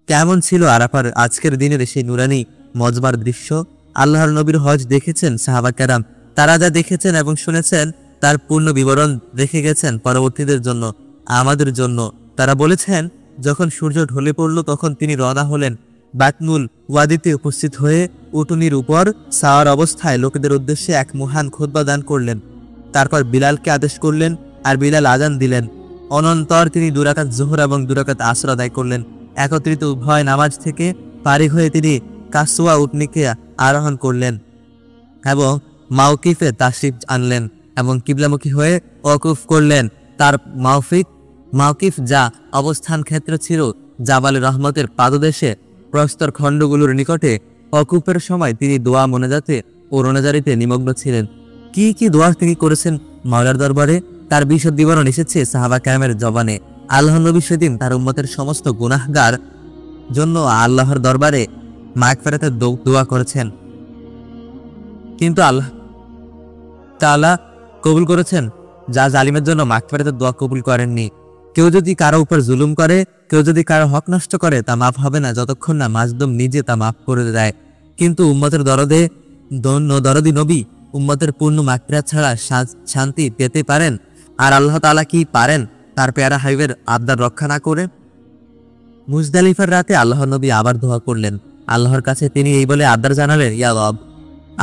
কেমন ছিল আরাফার আজকের দিনের সেই নুরানি মজবার দৃশ্য? আল্লাহর নবীর হজ দেখেছেন সাহাবা কেরাম। তারা যা দেখেছেন এবং শুনেছেন তার পূর্ণ বিবরণ রেখে গেছেন পরবর্তীদের জন্য, আমাদের জন্য। তারা বলেছেন, যখন সূর্য ঢলে পড়ল তখন তিনি রওনা হলেন। বাতনুল ওয়াদিতে উপস্থিত হয়ে উটুনির উপর সাওয়ার অবস্থায় লোকেদের উদ্দেশ্যে এক মহান খুতবা দান করলেন। তারপর বিলালকে আদেশ করলেন, আর বিলাল আজান দিলেন। অনন্তর তিনি 2 রাকাত যোহর এবং 2 রাকাত আসর আদায় করলেন। একত্রিত উভয় নামাজ থেকে ফারিগ হয়ে তিনি কাসওয়া উটনিকে আরোহণ করলেন এবং মাওকিফে তাশরিফ আনলেন এবং কিবলামুখী হয়ে ওয়াকুফ করলেন। তার মাওকিফ যা অবস্থান ক্ষেত্র ছিল জাবালে রহমতের পাদদেশে প্রস্তর খণ্ডগুলোর নিকটে। ওয়াকুফের সময় তিনি দোয়া মোনাজাতে ও রোনাজারিতে নিমগ্ন ছিলেন। কি কি দোয়া তিনি করেছেন মাওলার দরবারে তার বিশদ বিবরণ এসেছে সাহাবা কেরামের জবানে। আল্লাহর নবী সেদিন তার উম্মতের সমস্ত গুনাহগার জন্য আল্লাহর দরবারে মাগফিরাতের দোয়া করেছেন, কিন্তু আল্লাহ তাআলা কবুল করেছেন যা জালিমের জন্য মাগফিরাতের দোয়া কবুল করেননি। কেউ যদি কারো উপর জুলুম করে, কেউ যদি কারো হক নষ্ট করে, তা মাফ হবে না যতক্ষণ না মাজলুম নিজে তা মাফ করে দেয়। কিন্তু উম্মতের দরদি নবী উম্মতের পূর্ণ মাগফিরাত ছাড়া শান্তি পেতে পারেন? আর আল্লাহ তাআলা কি পারেন? তার পেয়ারা হাবিবের আবদার রক্ষা না করে? মুজদালিফার রাতে আল্লাহ নবী আবার দোয়া করলেন। আল্লাহর কাছে তিনি এই বলে আবদার জানালেন, ইয়া রব,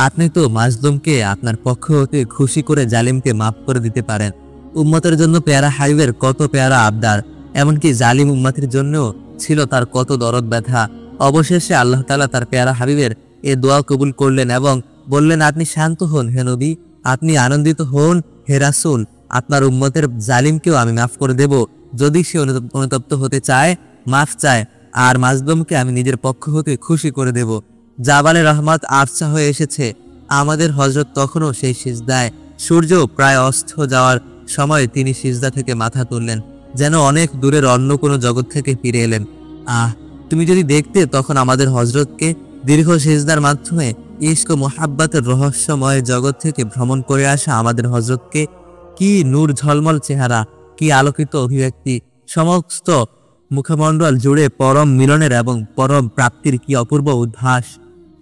আপনি তো মাজলুমকে আপনার পক্ষ হতে খুশি করে জালিমকে মাফ করে দিতে পারেন। উম্মতের জন্য পেয়ারা হাবিবের কত পেয়ারা আবদার, এমনকি জালিম উম্মতের জন্য ছিল তার কত দরদ ব্যথা। অবশেষে আল্লাহ তাআলা তার পেয়ারা হাবিবের এ দোয়া কবুল করলেন এবং বললেন, আপনি শান্ত হন হে নবী, আপনি আনন্দিত হন হে রাসূল, আপনার উম্মতের জালিমকেও আমি মাফ করে দেব যদি সে অনুতপ্ত হতে চায়, মাফ চায়, আর মাজলুমকে আমি নিজের পক্ষ হতে খুশি করে দেব। জাবালে রহমত আফসা হয়ে এসেছে। আমাদের হযরত তখনও সেই সিজদায়। সূর্য প্রায় অস্ত যাওয়ার সময় তিনি সিজদা থেকে মাথা তুললেন, যেন অনেক দূরের অন্য কোনো জগৎ থেকে ফিরে এলেন। তুমি যদি দেখতে তখন আমাদের হযরতকে দীর্ঘ সিজদার মাধ্যমে ইশক ও মুহাব্বতের রহস্যময় জগৎ থেকে ভ্রমণ করে আসা আমাদের হযরতকে, কি নূর ঝলমল চেহারা, কি আলোকিত অভিব্যক্তি, সমস্ত মুখমণ্ডল জুড়ে পরম মিলনের এবং পরম প্রাপ্তির কি অপূর্ব উদ্ভাস।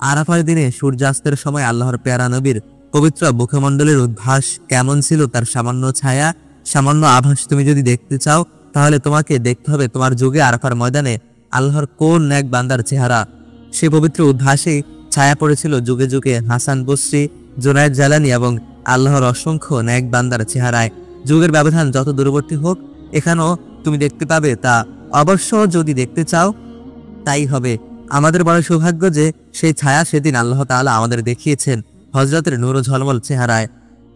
আরাফার দিনে সূর্যাস্তের সময় আল্লাহর পেয়ারা নবীর পবিত্র মুখমণ্ডলের উদ্ভাস কেমন ছিল, তার সামান্য ছায়া, সামান্য আভাস তুমি যদি দেখতে চাও তাহলে তোমাকে দেখতে হবে তোমার যুগে আরাফার ময়দানে আল্লাহর কোন নেক বান্দার চেহারা। সে পবিত্র উদ্ভাসেই ছায়া পড়েছিল যুগে যুগে হাসান বসরি, জুনায়েদ জালানী এবং আল্লাহর অসংখ্য নেক বান্দার চেহারায়। যুগের ব্যবধান যত দূরবর্তী হোক, এখানেও তুমি দেখতে পাবে তা। অবশ্য যদি দেখতে চাও তাই হবে। আমাদের বড় সৌভাগ্য যে সেই ছায়া সেদিন আল্লাহ তাআলা আমাদের দেখিয়েছেন হযরতের নূর ও ঝলমল চেহারায়।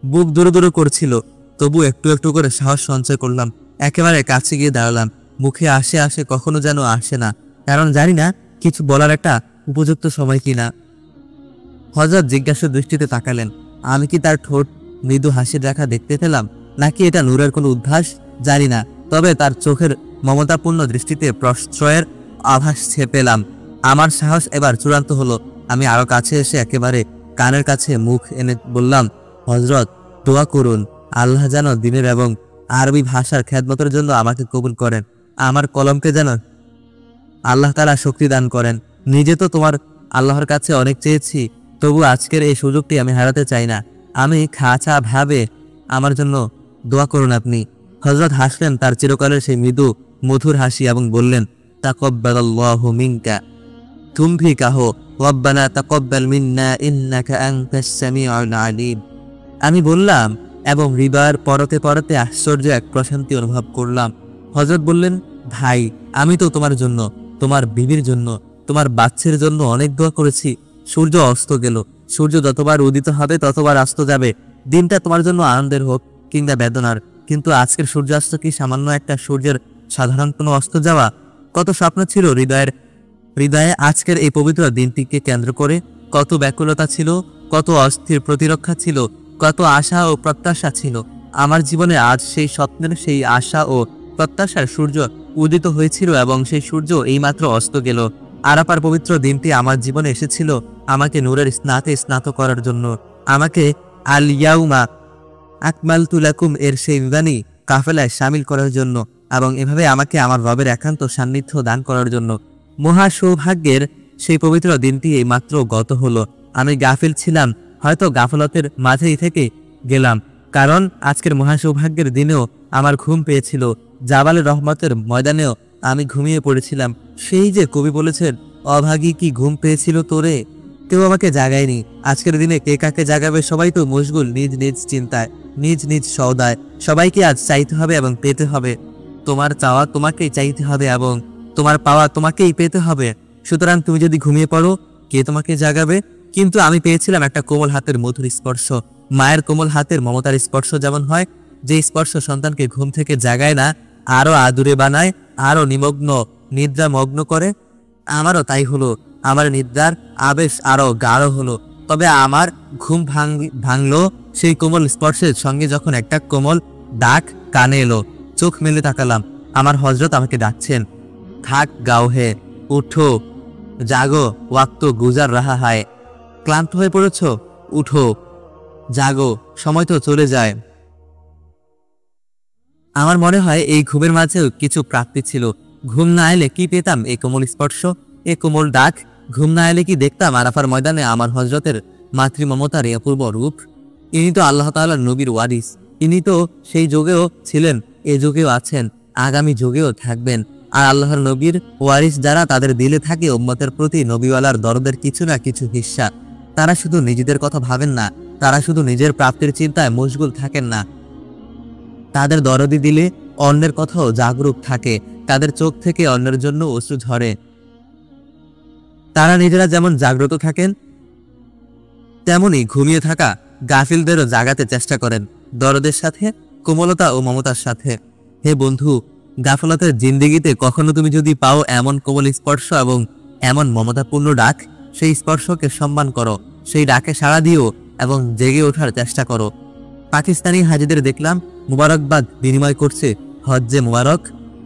বুক দুরু দুরু করছিল, তবু একটু একটু করে সাহস সঞ্চয় করলাম। একেবারে কাছে গিয়ে দাঁড়ালাম। মুখে আসে আসে কখনো যেন আসে না, কারণ জানি না কিছু বলার একটা উপযুক্ত সময় কিনা। হযরত জিজ্ঞাসা দৃষ্টিতে তাকালেন। আমি কি তার ঠোঁট মৃদু হাসির রেখা দেখতে পেলাম, নাকি এটা নূরের কোনো উদ্ভাস, জানি না। তবে তার চোখের মমতাপূর্ণ দৃষ্টিতে প্রশ্রয়ের আভাস পেলাম। আমার সাহস এবার চূড়ান্ত হলো। আমি আরো কাছে এসে একেবারে কানের কাছে মুখ এনে বললাম, হযরত, দোয়া করুন আল্লাহ যেন দ্বীনের এবং আরবি ভাষার খেদমতের জন্য আমাকে কবুল করেন। আমার কলমকে যেন আল্লাহ তাআলা শক্তি দান করেন। নিজে তো তোমার আল্লাহর কাছে অনেক চেয়েছি, তবু আজকের এই সুযোগটি আমি হারাতে চাই না। আমি খাঁচা ভাবে আমার জন্য দোয়া করুন আপনি। হযরত হাসলেন তার চিরকালের সেই মৃদু মধুর হাসি এবং বললেন, তাকাব্বালাল্লাহু মিনকা, তুম ভি কাহো রব্বানা তাকাব্বাল মিন্না ইন্নাকা আনতাস সামিউল আলিম। আমি বললাম এবং হৃদয়ের পরতে পরতে আশ্চর্য এক প্রশান্তি অনুভব করলাম। হযরত বললেন, ভাই, আমি তো তোমার জন্য, তোমার বিবির জন্য, তোমার বাচ্চার জন্য অনেক দোয়া করেছি। সূর্য অস্ত গেল, সূর্য যতবার উদিত হবে ততবার অস্ত যাবে। দিনটা তোমার জন্য আনন্দের হোক কিংবা বেদনার, কিন্তু আজকের সূর্যাস্ত কি সামান্য একটা সূর্যের সাধারণ কোনো অস্ত যাওয়া? কত স্বপ্ন ছিল হৃদয়ে আজকের এই পবিত্র দিনটিকে কেন্দ্র করে, কত ব্যাকুলতা ছিল, কত অস্থির প্রতিরক্ষা ছিল, কত আশা ও প্রত্যাশা ছিল। আমার জীবনে আজ সেই স্বপ্নের, সেই আশা ও প্রত্যাশার সূর্য উদিত হয়েছিল এবং সেই সূর্য এইমাত্র অস্ত গেল। আরাফার পবিত্র দিনটি আমার জীবনে এসেছিল আমাকে নূরের স্নাতে স্নাত করার জন্য, আমাকে আল ইয়াউমা আকমালতু লাকুম এর সেই বিমানী কাফেলায় শামিল করার জন্য এবং এভাবে আমাকে আমার রবের একান্ত সান্নিধ্য দান করার জন্য। মহা সৌভাগ্যের সেই পবিত্র দিনটি এইমাত্র গত হলো। আমি গাফিল ছিলাম, হয়তো গাফলতের মাঝেই থেকে গেলাম, কারণ আজকের মহা সৌভাগ্যের দিনেও আমার ঘুম পেয়েছিল। জাবালে রহমতের ময়দানেও আমি ঘুমিয়ে পড়েছিলাম। সেই যে কবি বলেছেন, অভাগী কি ঘুম পেয়েছিল তোরে, কেউ আমাকে জাগায়নি। আজকের দিনে কে কাকে জাগাবে? সবাই তো মশগুল নিজ নিজ চিন্তায়, নিজ নিজ সওদায়। সবাইকে আজ চাইতে হবে এবং পেতে হবে। তোমার চাওয়া তোমাকেই চাইতে হবে এবং তোমার পাওয়া তোমাকেই পেতে হবে। সুতরাং তুমি যদি ঘুমিয়ে পড়ো, কে তোমাকে জাগাবে? কিন্তু আমি পেয়েছিলাম একটা কোমল হাতের মধুর স্পর্শ। মায়ের কোমল হাতের মমতার স্পর্শ যেমন হয়, যে স্পর্শ সন্তানকে ঘুম থেকে জাগায় না, আরো আদুরে বানায়, আরো নিদ্রা মগ্ন করে, আমারও তাই হলো। আমার নিদ্রার আবেশ আরো গাঢ় হলো। তবে আমার ঘুম ভাঙলো সেই কোমল স্পর্শের সঙ্গে যখন একটা কোমল ডাক কানে এলো। চোখ মেলে তাকালাম, আমার হযরত আমাকে ডাকছেন, থাক গাও হে, উঠো, জাগো, ওয়াক্ত গুজার রাহা হায়। ক্লান্ত হয়ে পড়েছ? উঠো, জাগো, সময় তো চলে যায়। আমার মনে হয় এই ঘুমের মাঝেও কিছু প্রাপ্তি ছিল। ঘুম না এলে কি পেতাম? এই কোমল স্পর্শ, এ কোমল ডাক। ঘুম না এলে কি দেখতাম আরাফার ময়দানে আমার হযরতের মাতৃ মমতার অপূর্ব রূপ? ইনি তো আল্লাহ তাআলার নবীর ওয়ারিস, ইনি তো সেই যুগেও ছিলেন এ যুগেও আছেন, আগামী যুগেও থাকবেন। আর আল্লাহর নবীর ওয়ারিস যারা, তাদের দিলে থাকে উম্মতের প্রতি নবীওয়ালার দরদের কিছু না কিছু হিস্সা। তারা শুধু নিজেদের কথা ভাবেন না, তারা শুধু নিজের প্রাপ্তির চিন্তায় মশগুল থাকেন না, তাদের দরদি দিলে অন্যের কথাও জাগরুক থাকে, তাদের চোখ থেকে অন্যের জন্য অশ্রু ঝরে। তারা নিজেরা যেমন জাগ্রত থাকেন, তেমনি ঘুমিয়ে থাকা গাফিলদেরও জাগাতে চেষ্টা করেন, দরদের সাথে, কোমলতা ও মমতার সাথে। হে বন্ধু, গাফলতের জিন্দেগিতে কখনো তুমি যদি পাও এমন কোমল স্পর্শ এবং এমন মমতাপূর্ণ ডাক, সেই স্পর্শকে সম্মান করো, সেই ডাকে সাড়া দিও এবং জেগে ওঠার চেষ্টা করো। পাকিস্তানি হাজিদের দেখলাম মুবারকবাদ বিনিময় করছে, হজ্জে মুবারক,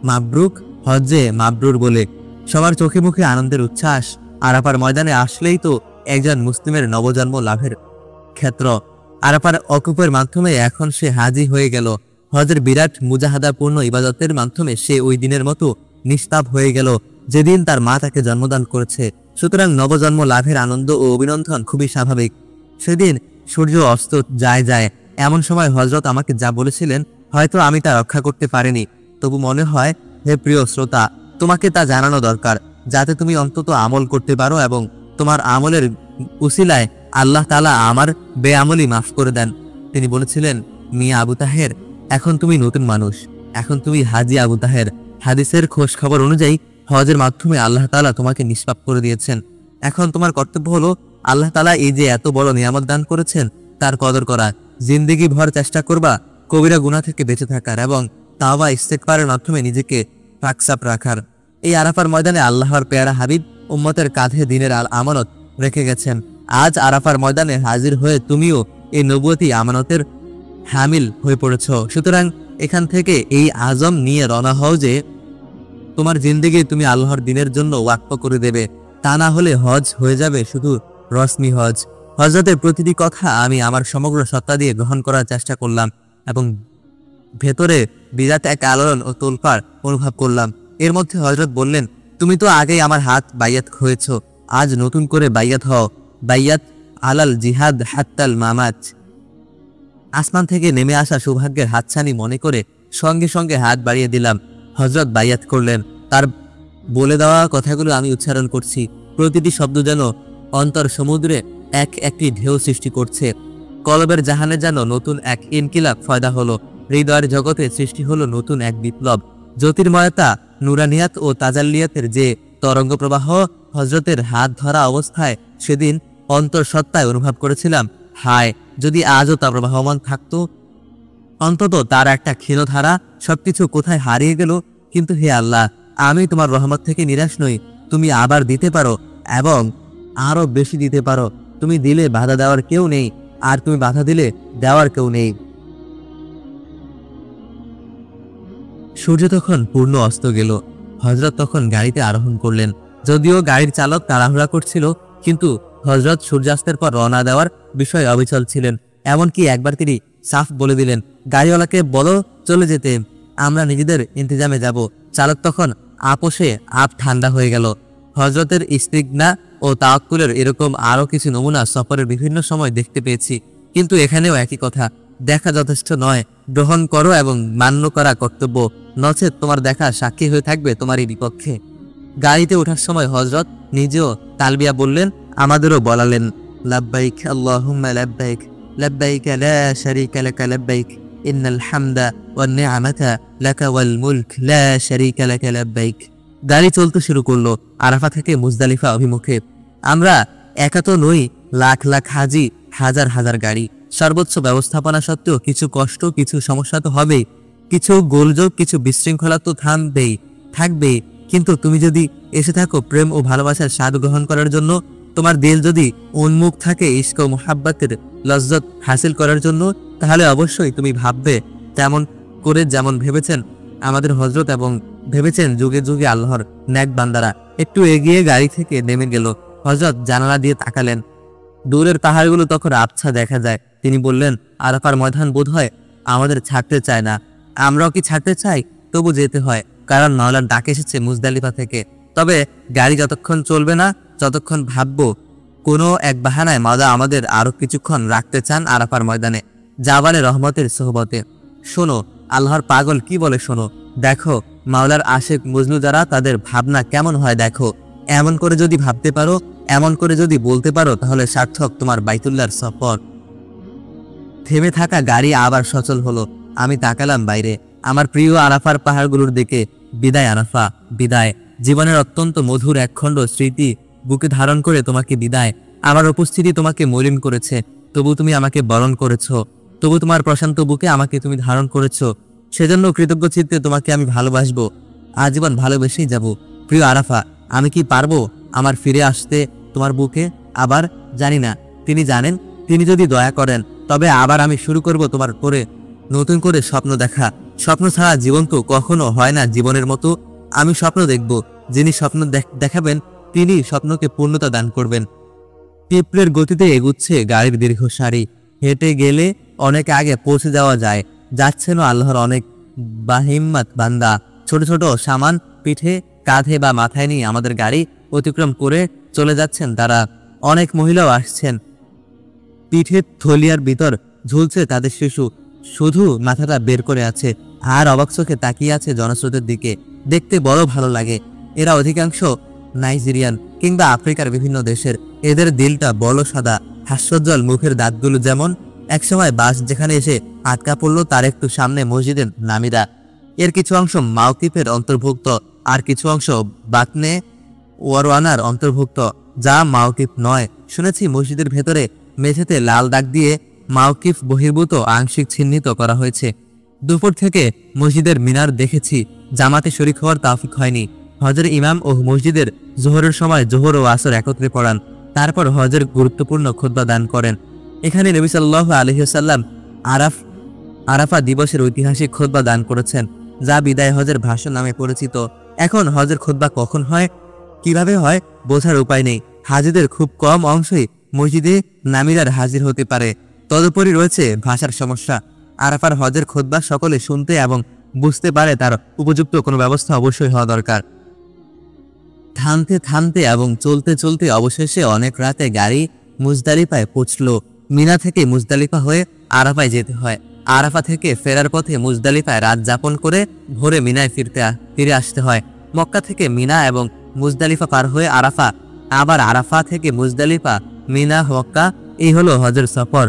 মাবরুক, হজ্জে মাবরুর বলে। সবার চোখে মুখে আনন্দের উচ্ছ্বাস। আরাফার ময়দানে আসলেই তো একজন মুসলিমের নবজন্ম লাভের ক্ষেত্র। আরাফার অকুপের মাধ্যমে এখন সে হাজি হয়ে গেল। হজের বিরাট মুজাহাদাপূর্ণ ইবাদতের মাধ্যমে সে ওই দিনের মতো নিষ্পাপ হয়ে গেল যেদিন তার মা তাকে জন্মদান করেছে। সুতরাং নবজন্ম লাভের আনন্দ ও অভিনন্দন খুবই স্বাভাবিক। সেদিন সূর্য অস্ত যায় এমন সময় হযরত আমাকে যা বলেছিলেন, হয়তো আমি তা রক্ষা করতে পারিনি, তবু মনে হয় হে প্রিয় শ্রোতা, তোমাকে তা জানানো দরকার, যাতে তুমি অন্তত আমল করতে পারো এবং তোমার আমলের উসিলায় আল্লাহ তাআলা আমার বেআমলি মাফ করে দেন। তিনি বলেছিলেন, মিয়া আবু তাহের, এখন তুমি নতুন মানুষ, এখন তুমি হাজি আবু তাহের। হাদিসের খোঁজ খবর অনুযায়ী হজের মাধ্যমে আল্লাহ তাআলা তোমাকে নিষ্পাপ করে দিয়েছেন। এখন তোমার কর্তব্য হলো আল্লাহ তাআলা এই যে এত বড় নিয়ামত দান করেছেন তার কদর করা। জিন্দেগি ভর চেষ্টা করবা কবিরা গুনাহ থেকে বেঁচে থাকার এবং তাওবা ইস্তেগফারের মাধ্যমে নিজেকে পাকসাপ রাখার। এই আরাফার ময়দানে আল্লাহর পেয়ারা হাবিব উম্মতের কাঁধে দিনের আমানত রেখে গেছেন। আজ আরাফার ময়দানে হাজির হয়ে তুমিও এই নবুয়তি আমানতের হামিল হয়ে পড়েছ। সুতরাং এখান থেকে এই আজম নিয়ে রওনা হও যে তোমার জিন্দেগি তুমি আল্লাহর দিনের জন্য ওয়াকফ করে দেবে। তা না হলে হজ হয়ে যাবে শুধু রসমি হজ। হজরতের প্রতিটি কথা আমি আমার সমগ্র সত্তা দিয়ে গ্রহণ করার চেষ্টা করলাম এবং ভেতরে বিরাট এক আলোড়ন ও তোলপাড় অনুভব করলাম। এর মধ্যে হযরত বললেন, তুমি তো আগেই আমার হাত বাইয়াত হয়েছ, আজ নতুন করে বাইয়াত হও, বাইয়াত আলাল জিহাদ হাত্তাল মামাত। আসমান থেকে নেমে আসা সৌভাগ্যের হাতছানি মনে করে সঙ্গে সঙ্গে হাত বাড়িয়ে দিলাম। হযরত বাইয়াত করলেন। তার বলে দেওয়া কথাগুলো আমি উচ্চারণ করছি। প্রতিটি শব্দ যেন অন্তর সমুদ্রে এক একটি ঢেউ সৃষ্টি করছে। কলবের জাহানে যেন নতুন এক ইনকিলাব ফয়দা হলো। হৃদয়ের জগতে সৃষ্টি হলো নতুন এক বিপ্লব। জ্যোতির্ময়তা, নুরানিয়াত ও তাজাল্লিয়াতের যে তরঙ্গ প্রবাহ হযরতের হাত ধরা অবস্থায় সেদিন অন্তর সত্তায় অনুভব করেছিলাম, হায় যদি আজও তা প্রবাহমান থাকতো, অন্তত তার একটা ক্ষীণধারা। সবকিছু কোথায় হারিয়ে গেল। কিন্তু হে আল্লাহ, আমি তোমার রহমত থেকে নিরাশ নই। তুমি আবার দিতে পারো এবং আরো বেশি দিতে পারো। তুমি দিলে বাধা দেওয়ার কেউ নেই, আর তুমি বাধা দিলে দেওয়ার কেউ নেই। সূর্য তখন পূর্ণ অস্ত গেল। হযরত তখন গাড়িতে আরোহণ করলেন। যদিও গাড়ির চালক তাড়াহুড়া করছিল, কিন্তু হযরত সূর্যাস্তের পর রওনা দেওয়ার বিষয়ে অবিচল ছিলেন। এমনকি একবার তিনি সাফ বলে দিলেন, গাড়িওয়ালাকে বলো চলে যেতে, আমরা নিজেদের ইন্তজামে যাব। চালক তখন আপোষে ঠান্ডা হয়ে গেল। হযরতের ইস্তিগনা ও তাওয়াক্কুলের এরকম আরো কিছু নমুনা সফরের বিভিন্ন সময় দেখতে পেয়েছি, কিন্তু এখানেও একই কথা, দেখা যথেষ্ট নয়, গ্রহণ করো এবং মান্য করা কর্তব্য, নচেত তোমার দেখা সাক্ষী হয়ে থাকবে তোমারই বিপক্ষে। গাড়িতে ওঠার সময় হযরত নিজেও তালবিয়া বললেন, আমাদেরও বলালেন, লাব্বাইক আল্লাহুম্মা লাব্বাইক, লাব্বাইক লা শারীকা লাকা লাব্বাইক, ইন্নাল হামদা ওয়ান নি'মাতা লাকা ওয়াল মুলক লা শারীকা লাকা লাব্বাইক। গাড়ি চলতে শুরু করলো আরাফা থেকে মুজদালিফা অভিমুখে। আমরা একা তো নই, লাখ লাখ হাজি, হাজার হাজার গাড়ি। সর্বোচ্চ ব্যবস্থাপনা সত্ত্বেও কিছু কষ্ট, কিছু সমস্যা তো হবেই, কিছু গোলযোগ, কিছু বিশৃঙ্খলা তো থাকবেই। কিন্তু তুমি যদি এসে থাকো প্রেম ও ভালোবাসার স্বাদ গ্রহণ করার জন্য, তোমার দিল যদি উন্মুখ থাকে ইশক ও মুহাব্বতের লজ্জত হাসিল করার জন্য, তাহলে অবশ্যই তুমি ভাববে তেমন করে যেমন ভেবেছেন আমাদের হযরত এবং ভেবেছেন যুগে যুগে আল্লাহর নেক বান্দারা। একটু এগিয়ে গাড়ি থেকে নেমে গেল। হযরত জানালা দিয়ে তাকালেন। দূরের পাহাড়গুলো তখন আবছা দেখা যায়। তিনি বললেন, আরাফার ময়দান বোধহয় আমাদের ছাড়তে চায় না। আমরাও কি ছাড়তে চাই? তবু যেতে হয়, কারণ মাওলার ডাক এসেছে মুজদালিফা থেকে। তবে গাড়ি যতক্ষণ চলবে না, যতক্ষণ ভাববো কোনো এক বাহানায় মাওলা আমাদের আরো কিছুক্ষণ রাখতে চান আরাফার ময়দানে, জাবালে রহমতের সোহবতে। শোনো, আল্লাহর পাগল কি বলে শোনো, দেখো মাওলার আশেক মজনু যারা তাদের ভাবনা কেমন হয় দেখো। এমন করে যদি ভাবতে পারো, এমন করে যদি বলতে পারো, তাহলে সার্থক তোমার বাইতুল্লাহর সফর। থেমে থাকা গাড়ি আবার সচল হলো। আমি তাকালাম বাইরে, আমার প্রিয় আরাফার পাহাড়গুলোর দিকে। বিদায় আরাফা, বিদায়। জীবনের অত্যন্ত মধুর একখণ্ড স্মৃতি বুকে ধারণ করে তোমাকে বিদায়। আমার উপস্থিতি তোমাকে মলিন করেছে, তবু তুমি আমাকে বরণ করেছো। তবু তোমার প্রশান্ত বুকে আমাকে তুমি ধারণ করেছো। সেজন্য কৃতজ্ঞ চিত্তে তোমাকে আমি ভালোবাসবো, আজীবন ভালোবেসেই যাব। প্রিয় আরাফা, আমি কি পারবো আমার ফিরে আসতে তোমার বুকে আবার? জানি না, তিনি জানেন। তিনি যদি দয়া করেন তবে আবার আমি শুরু করব তোমার করে নতুন করে স্বপ্ন দেখা। স্বপ্ন ছাড়া জীবন তো কখনো হয় না জীবনের মতো। আমি স্বপ্ন দেখব, যিনি স্বপ্ন দেখাবেন তিনি স্বপ্নকে পূর্ণতা দান করবেন। পিঁপড়ের গতিতে এগুচ্ছে গাড়ির দীর্ঘ সারি। হেঁটে গেলে অনেক আগে পৌঁছে যাওয়া যায়। যাচ্ছেন আল্লাহর অনেক বাহিম্মাত বান্দা। ছোট ছোট সামান পিঠে, কাঁধে বা মাথায় নিয়ে আমাদের গাড়ি অতিক্রম করে চলে যাচ্ছেন তারা। অনেক মহিলাও আসছেন, পিঠের থলিয়ার ভিতর ঝুলছে তাদের শিশু, শুধু মাথাটা বের করে আছে আর অবাক চোখে তাকিয়ে আছে জনস্রোতের দিকে। দেখতে বড় ভালো লাগে। এরা অধিকাংশ নাইজেরিয়ান কিংবা আফ্রিকার বিভিন্ন দেশের। এদের দিলটা বড় সাদা, হাস্যোজ্জ্বল মুখের দাঁতগুলো যেমন। একসময় বাস যেখানে এসে আটকা পড়ল তার একটু সামনে মসজিদের নামিরা। এর কিছু অংশ মাওকিফের অন্তর্ভুক্ত, আর কিছু অংশ বাতনে ওয়ারওয়ানার অন্তর্ভুক্ত, যা মাওকিফ নয়। শুনেছি মসজিদের ভেতরে মেঝেতে লাল দাগ দিয়ে মাওকিফ বহির্ভূত আংশিক চিহ্নিত করা হয়েছে। দুপুর থেকে মসজিদের মিনার দেখেছি, জামাতে শরীক হওয়ার তৌফিক হয়নি। হজের ইমাম ও মসজিদের জোহরের সময় জোহর ও আসর একত্রে পড়ান, তারপর হজের গুরুত্বপূর্ণ খুতবা দান করেন। এখানে নবী সাল্লাল্লাহু আলাইহি ওয়াসাল্লাম আরাফা দিবসের ঐতিহাসিক খুতবা দান করেছেন, যা বিদায় হজের ভাষণ নামে পরিচিত। এখন হজের খুতবা কখন হয়, কিভাবে হয় বোঝার উপায় নেই। হাজিদের খুব কম অংশই মসজিদে নামিরার হাজির হতে পারে। তদুপরি রয়েছে ভাষার সমস্যা। আরাফার হজের খুতবা সকলে শুনতে এবং বুঝতে পারে তার উপযুক্ত কোনো ব্যবস্থা অবশ্যই হওয়া দরকার। থামতে থামতে এবং চলতে চলতে অবশেষে অনেক রাতে গাড়ি মুজদালিফায় পৌঁছল। মিনা থেকে মুজদালিফা হয়ে আরাফায় যেতে হয়। আরাফা থেকে ফেরার পথে মুজদালিফায় রাত যাপন করে ভোরে মিনায় ফিরে আসতে হয়। মক্কা থেকে মিনা এবং মুজদালিফা পার হয়ে আরাফা, আবার আরাফা থেকে মুজদালিফা, মিনা, মক্কা, এই হলো হজের সফর।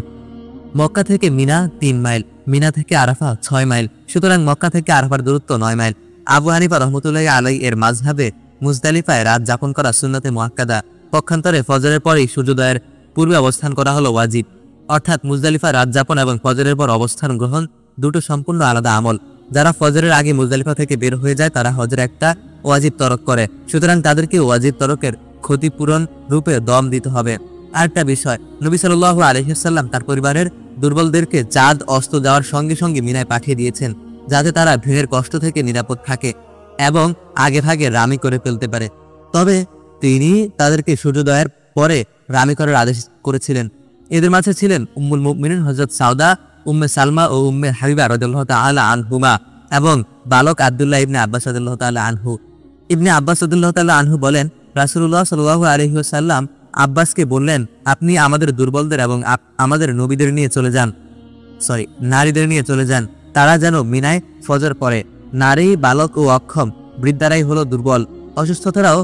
মক্কা থেকে মিনা 3 মাইল, মিনা থেকে আরাফা 6 মাইল। সুতরাং মক্কা থেকে আরাফার দূরত্ব 9 মাইল। আবু হানিফা রহমতুল্লাহি আলাইহি এর মাযহাবে মুজদালিফায় রাত যাপন করা সুন্নতে মুআক্কাদা। পক্ষান্তরে ফজরের পরেই সূর্যোদয়ের পূর্বে অবস্থান করা হলো ওয়াজিব। অর্থাৎ মুজদালিফায় রাত যাপন এবং ফজরের পর অবস্থান গ্রহণ দুটো সম্পূর্ণ আলাদা আমল। যারা ফজরের আগে মুজদালিফা থেকে বের হয়ে যায় তারা হজের একটা ওয়াজিব তরক করে, সুতরাং তাদেরকে ওয়াজিব তরকের ক্ষতিপূরণ রূপে দম দিতে হবে। আরেকটা বিষয়, নবী সাল্লাল্লাহু আলাইহি ওয়াসাল্লাম তার পরিবারের দুর্বলদেরকে চাঁদ অস্ত যাওয়ার সঙ্গে সঙ্গে মিনায় পাঠিয়ে দিয়েছেন, যাতে তারা ভিড়ের কষ্ট থেকে নিরাপদ থাকে এবং আগে ভাগে রামি করে ফেলতে পারে। তবে তিনি তাদেরকে সূর্যোদয়ের পরে রামি করার আদেশ করেছিলেন। এদের মাঝে ছিলেন উম্মুল মুমিনিন হযরত সাউদা, উম্মে সালমা ও উম্মে হাবিবা রাদিয়াল্লাহু তাআলা আনহুমা এবং বালক আব্দুল্লাহ ইবনে আব্বাস রাদিয়াল্লাহু তাআলা আনহু। ইবনে আব্বাস রাদিয়াল্লাহু তাআলা আনহু বলেন, রাসূলুল্লাহ সাল্লাল্লাহু আলাইহি ওয়াসাল্লাম আব্বাসকে বললেন, আপনি আমাদের দুর্বলদের এবং আমাদের নবীদের নিয়ে চলে যান, নারীদের নিয়ে চলে যান। তারা যেন মিনায় ফজর পড়ে। নারী, বালক ও অক্ষম বৃদ্ধারাই হলো দুর্বল। অসুস্থতারাও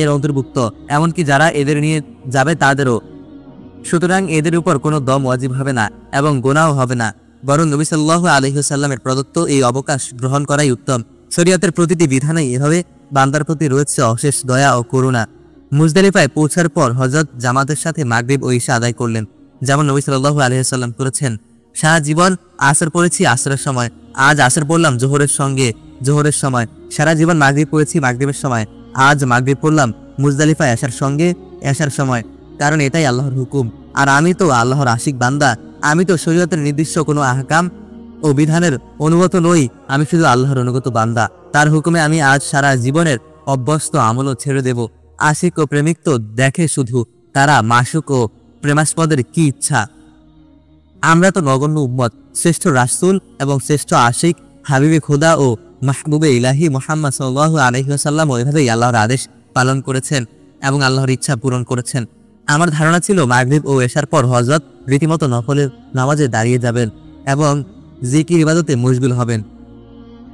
এর অন্তর্ভুক্ত, এমনকি যারা এদের নিয়ে যাবে তাদেরও। সুতরাং এদের উপর কোনো দম ওয়াজিব হবে না এবং গুনাহও হবে না, বরং নবী সাল্লাল্লাহু আলাইহি ওয়াসাল্লামের প্রদত্ত এই অবকাশ গ্রহণ করাই উত্তম। শরীয়তের প্রতিটি বিধানেই এভাবে বান্দার প্রতি রয়েছে অশেষ দয়া ও করুণা। মুজদালিফায় পৌঁছার পর হযরত জামাতের সাথে মাগরিব ও ইশা আদায় করলেন, যেমন নবী সাল্লাল্লাহু আলাইহি ওয়াসাল্লাম করেছেন। সারা জীবন আসর পড়েছি আসরের সময়, আজ আসর পড়লাম জোহরের সময়। সারা জীবন মাগরিব পড়েছি মাগরিবের সময়, আজ মাগরিব পড়লাম মুজদালিফায় এশার সময়। কারণ এটাই আল্লাহর হুকুম। আর আমি তো আল্লাহর আশিক বান্দা, আমি তো শরীয়তের নির্দিষ্ট কোনো আহকাম ও বিধানের অনুগত নই, আমি শুধু আল্লাহর অনুগত বান্দা। তার হুকুমে আমি আজ সারা জীবনের অভ্যস্ত আমলও ছেড়ে দেব। আশিক ও প্রেমিক তো দেখে শুধু, তারা মাসুক ও প্রেমাস্পদের কি ইচ্ছা। আমরা তো নগণ্য উম্মত। শ্রেষ্ঠ রাসূল এবং শ্রেষ্ঠ আশিক হাবিবে খোদা ও মাহবুবে ইলাহি মুহাম্মদ সাল্লাল্লাহু আলাইহি ওয়াসাল্লাম ওইভাবেই আল্লাহর আদেশ পালন করেছেন এবং আল্লাহর ইচ্ছা পূরণ করেছেন। আমার ধারণা ছিল মাগরিব ও এশার পর হযরত রীতিমতো নফলের নামাজে দাঁড়িয়ে যাবেন এবং জিকির ইবাদতে মশগুল হবেন।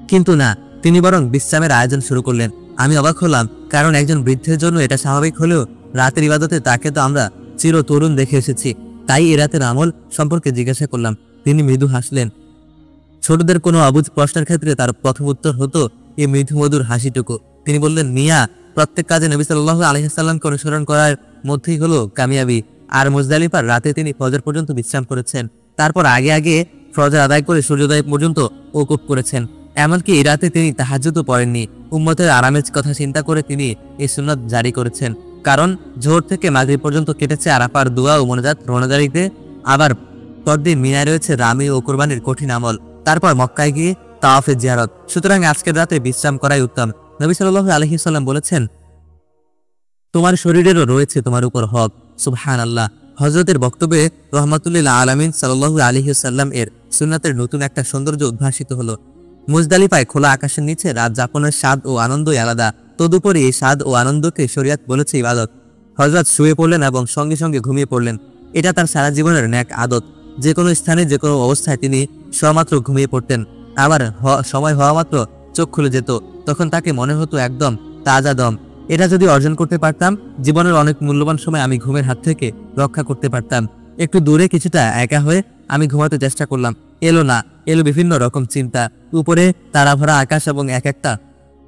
কিন্তু না, তিনি বরং বিশ্রামের আয়োজন শুরু করলেন। আমি অবাক হলাম, কারণ একজন বৃদ্ধের জন্য এটা স্বাভাবিক হলেও রাতের ইবাদতে তাকে তো আমরা চির তরুণ দেখে এসেছি। তাই এ রাতের আমল সম্পর্কে জিজ্ঞাসা করলাম। তিনি মৃদু হাসলেন। ছোটদের কোনো অবুঝ প্রশ্নের ক্ষেত্রে তার প্রথম উত্তর হতো এই মৃদুমধুর হাসিটুকু। তিনি বললেন, মিয়া, প্রত্যেক কাজে নবী সাল্লাল্লাহু আলাইহি ওয়াসাল্লামকে অনুসরণ করার মধ্যেই হলো কামিয়াবি। আর মুজদালিফার রাতে তিনি ফজর পর্যন্ত বিশ্রাম করেছেন, তারপর আগে আগে ফজর আদায় করে সূর্যোদয় পর্যন্ত ওকুফ করেছেন। এমনকি এই রাতে তিনি তাহাজ্জুদও পড়েননি। উম্মতের আরামের কথা চিন্তা করে তিনি এই সুন্নাত জারি করেছেন। কারণ জোহর থেকে মাগরিব পর্যন্ত কেটেছে আরাফার দোয়া ও মোনাজাত রোনাজারিতে, আবার পরদিন মিনায় রয়েছে রামি ও কোরবানির কঠিন আমল, তারপর মক্কায় গিয়ে তাওয়াফের জিয়ারত। সুতরাং আজকের রাতে বিশ্রাম করাই উত্তম। নবী সাল্লাল্লাহু আলাইহি ওয়াসাল্লাম বলেছেন, তোমার শরীরেরও রয়েছে তোমার উপর হক। সুবহানাল্লাহ। হযরতের বক্তব্যে রহমাতুল্লিল আলামিন সাল্লাল্লাহু আলাইহি ওয়াসাল্লাম এর সুন্নাতের নতুন একটা সৌন্দর্য উদ্ভাসিত হলো। মুজদালিফায় খোলা আকাশের নিচে রাত যাপনের স্বাদ ও আনন্দই আলাদা। তদুপরি এই স্বাদ ও আনন্দকে শরিয়াত বলেছে ইবাদত। হযরত শুয়ে পড়লেন এবং সঙ্গে সঙ্গে ঘুমিয়ে পড়লেন। এটা তার সারা জীবনের ন্যাক আদত। যে কোনো স্থানে যে কোনো অবস্থায় তিনি সমাত্র ঘুমিয়ে পড়তেন। আবার সময় হওয়া মাত্র চোখ খুলে যেত, তখন তাকে মনে হতো একদম তাজা দম। এটা যদি অর্জন করতে পারতাম, জীবনের অনেক মূল্যবান সময় আমি ঘুমের হাত থেকে রক্ষা করতে পারতাম। একটু দূরে কিছুটা একা হয়ে আমি ঘুমাতে চেষ্টা করলাম। এলো বিভিন্ন রকম চিন্তা। উপরে তারাভরা আকাশ এবং এক একটা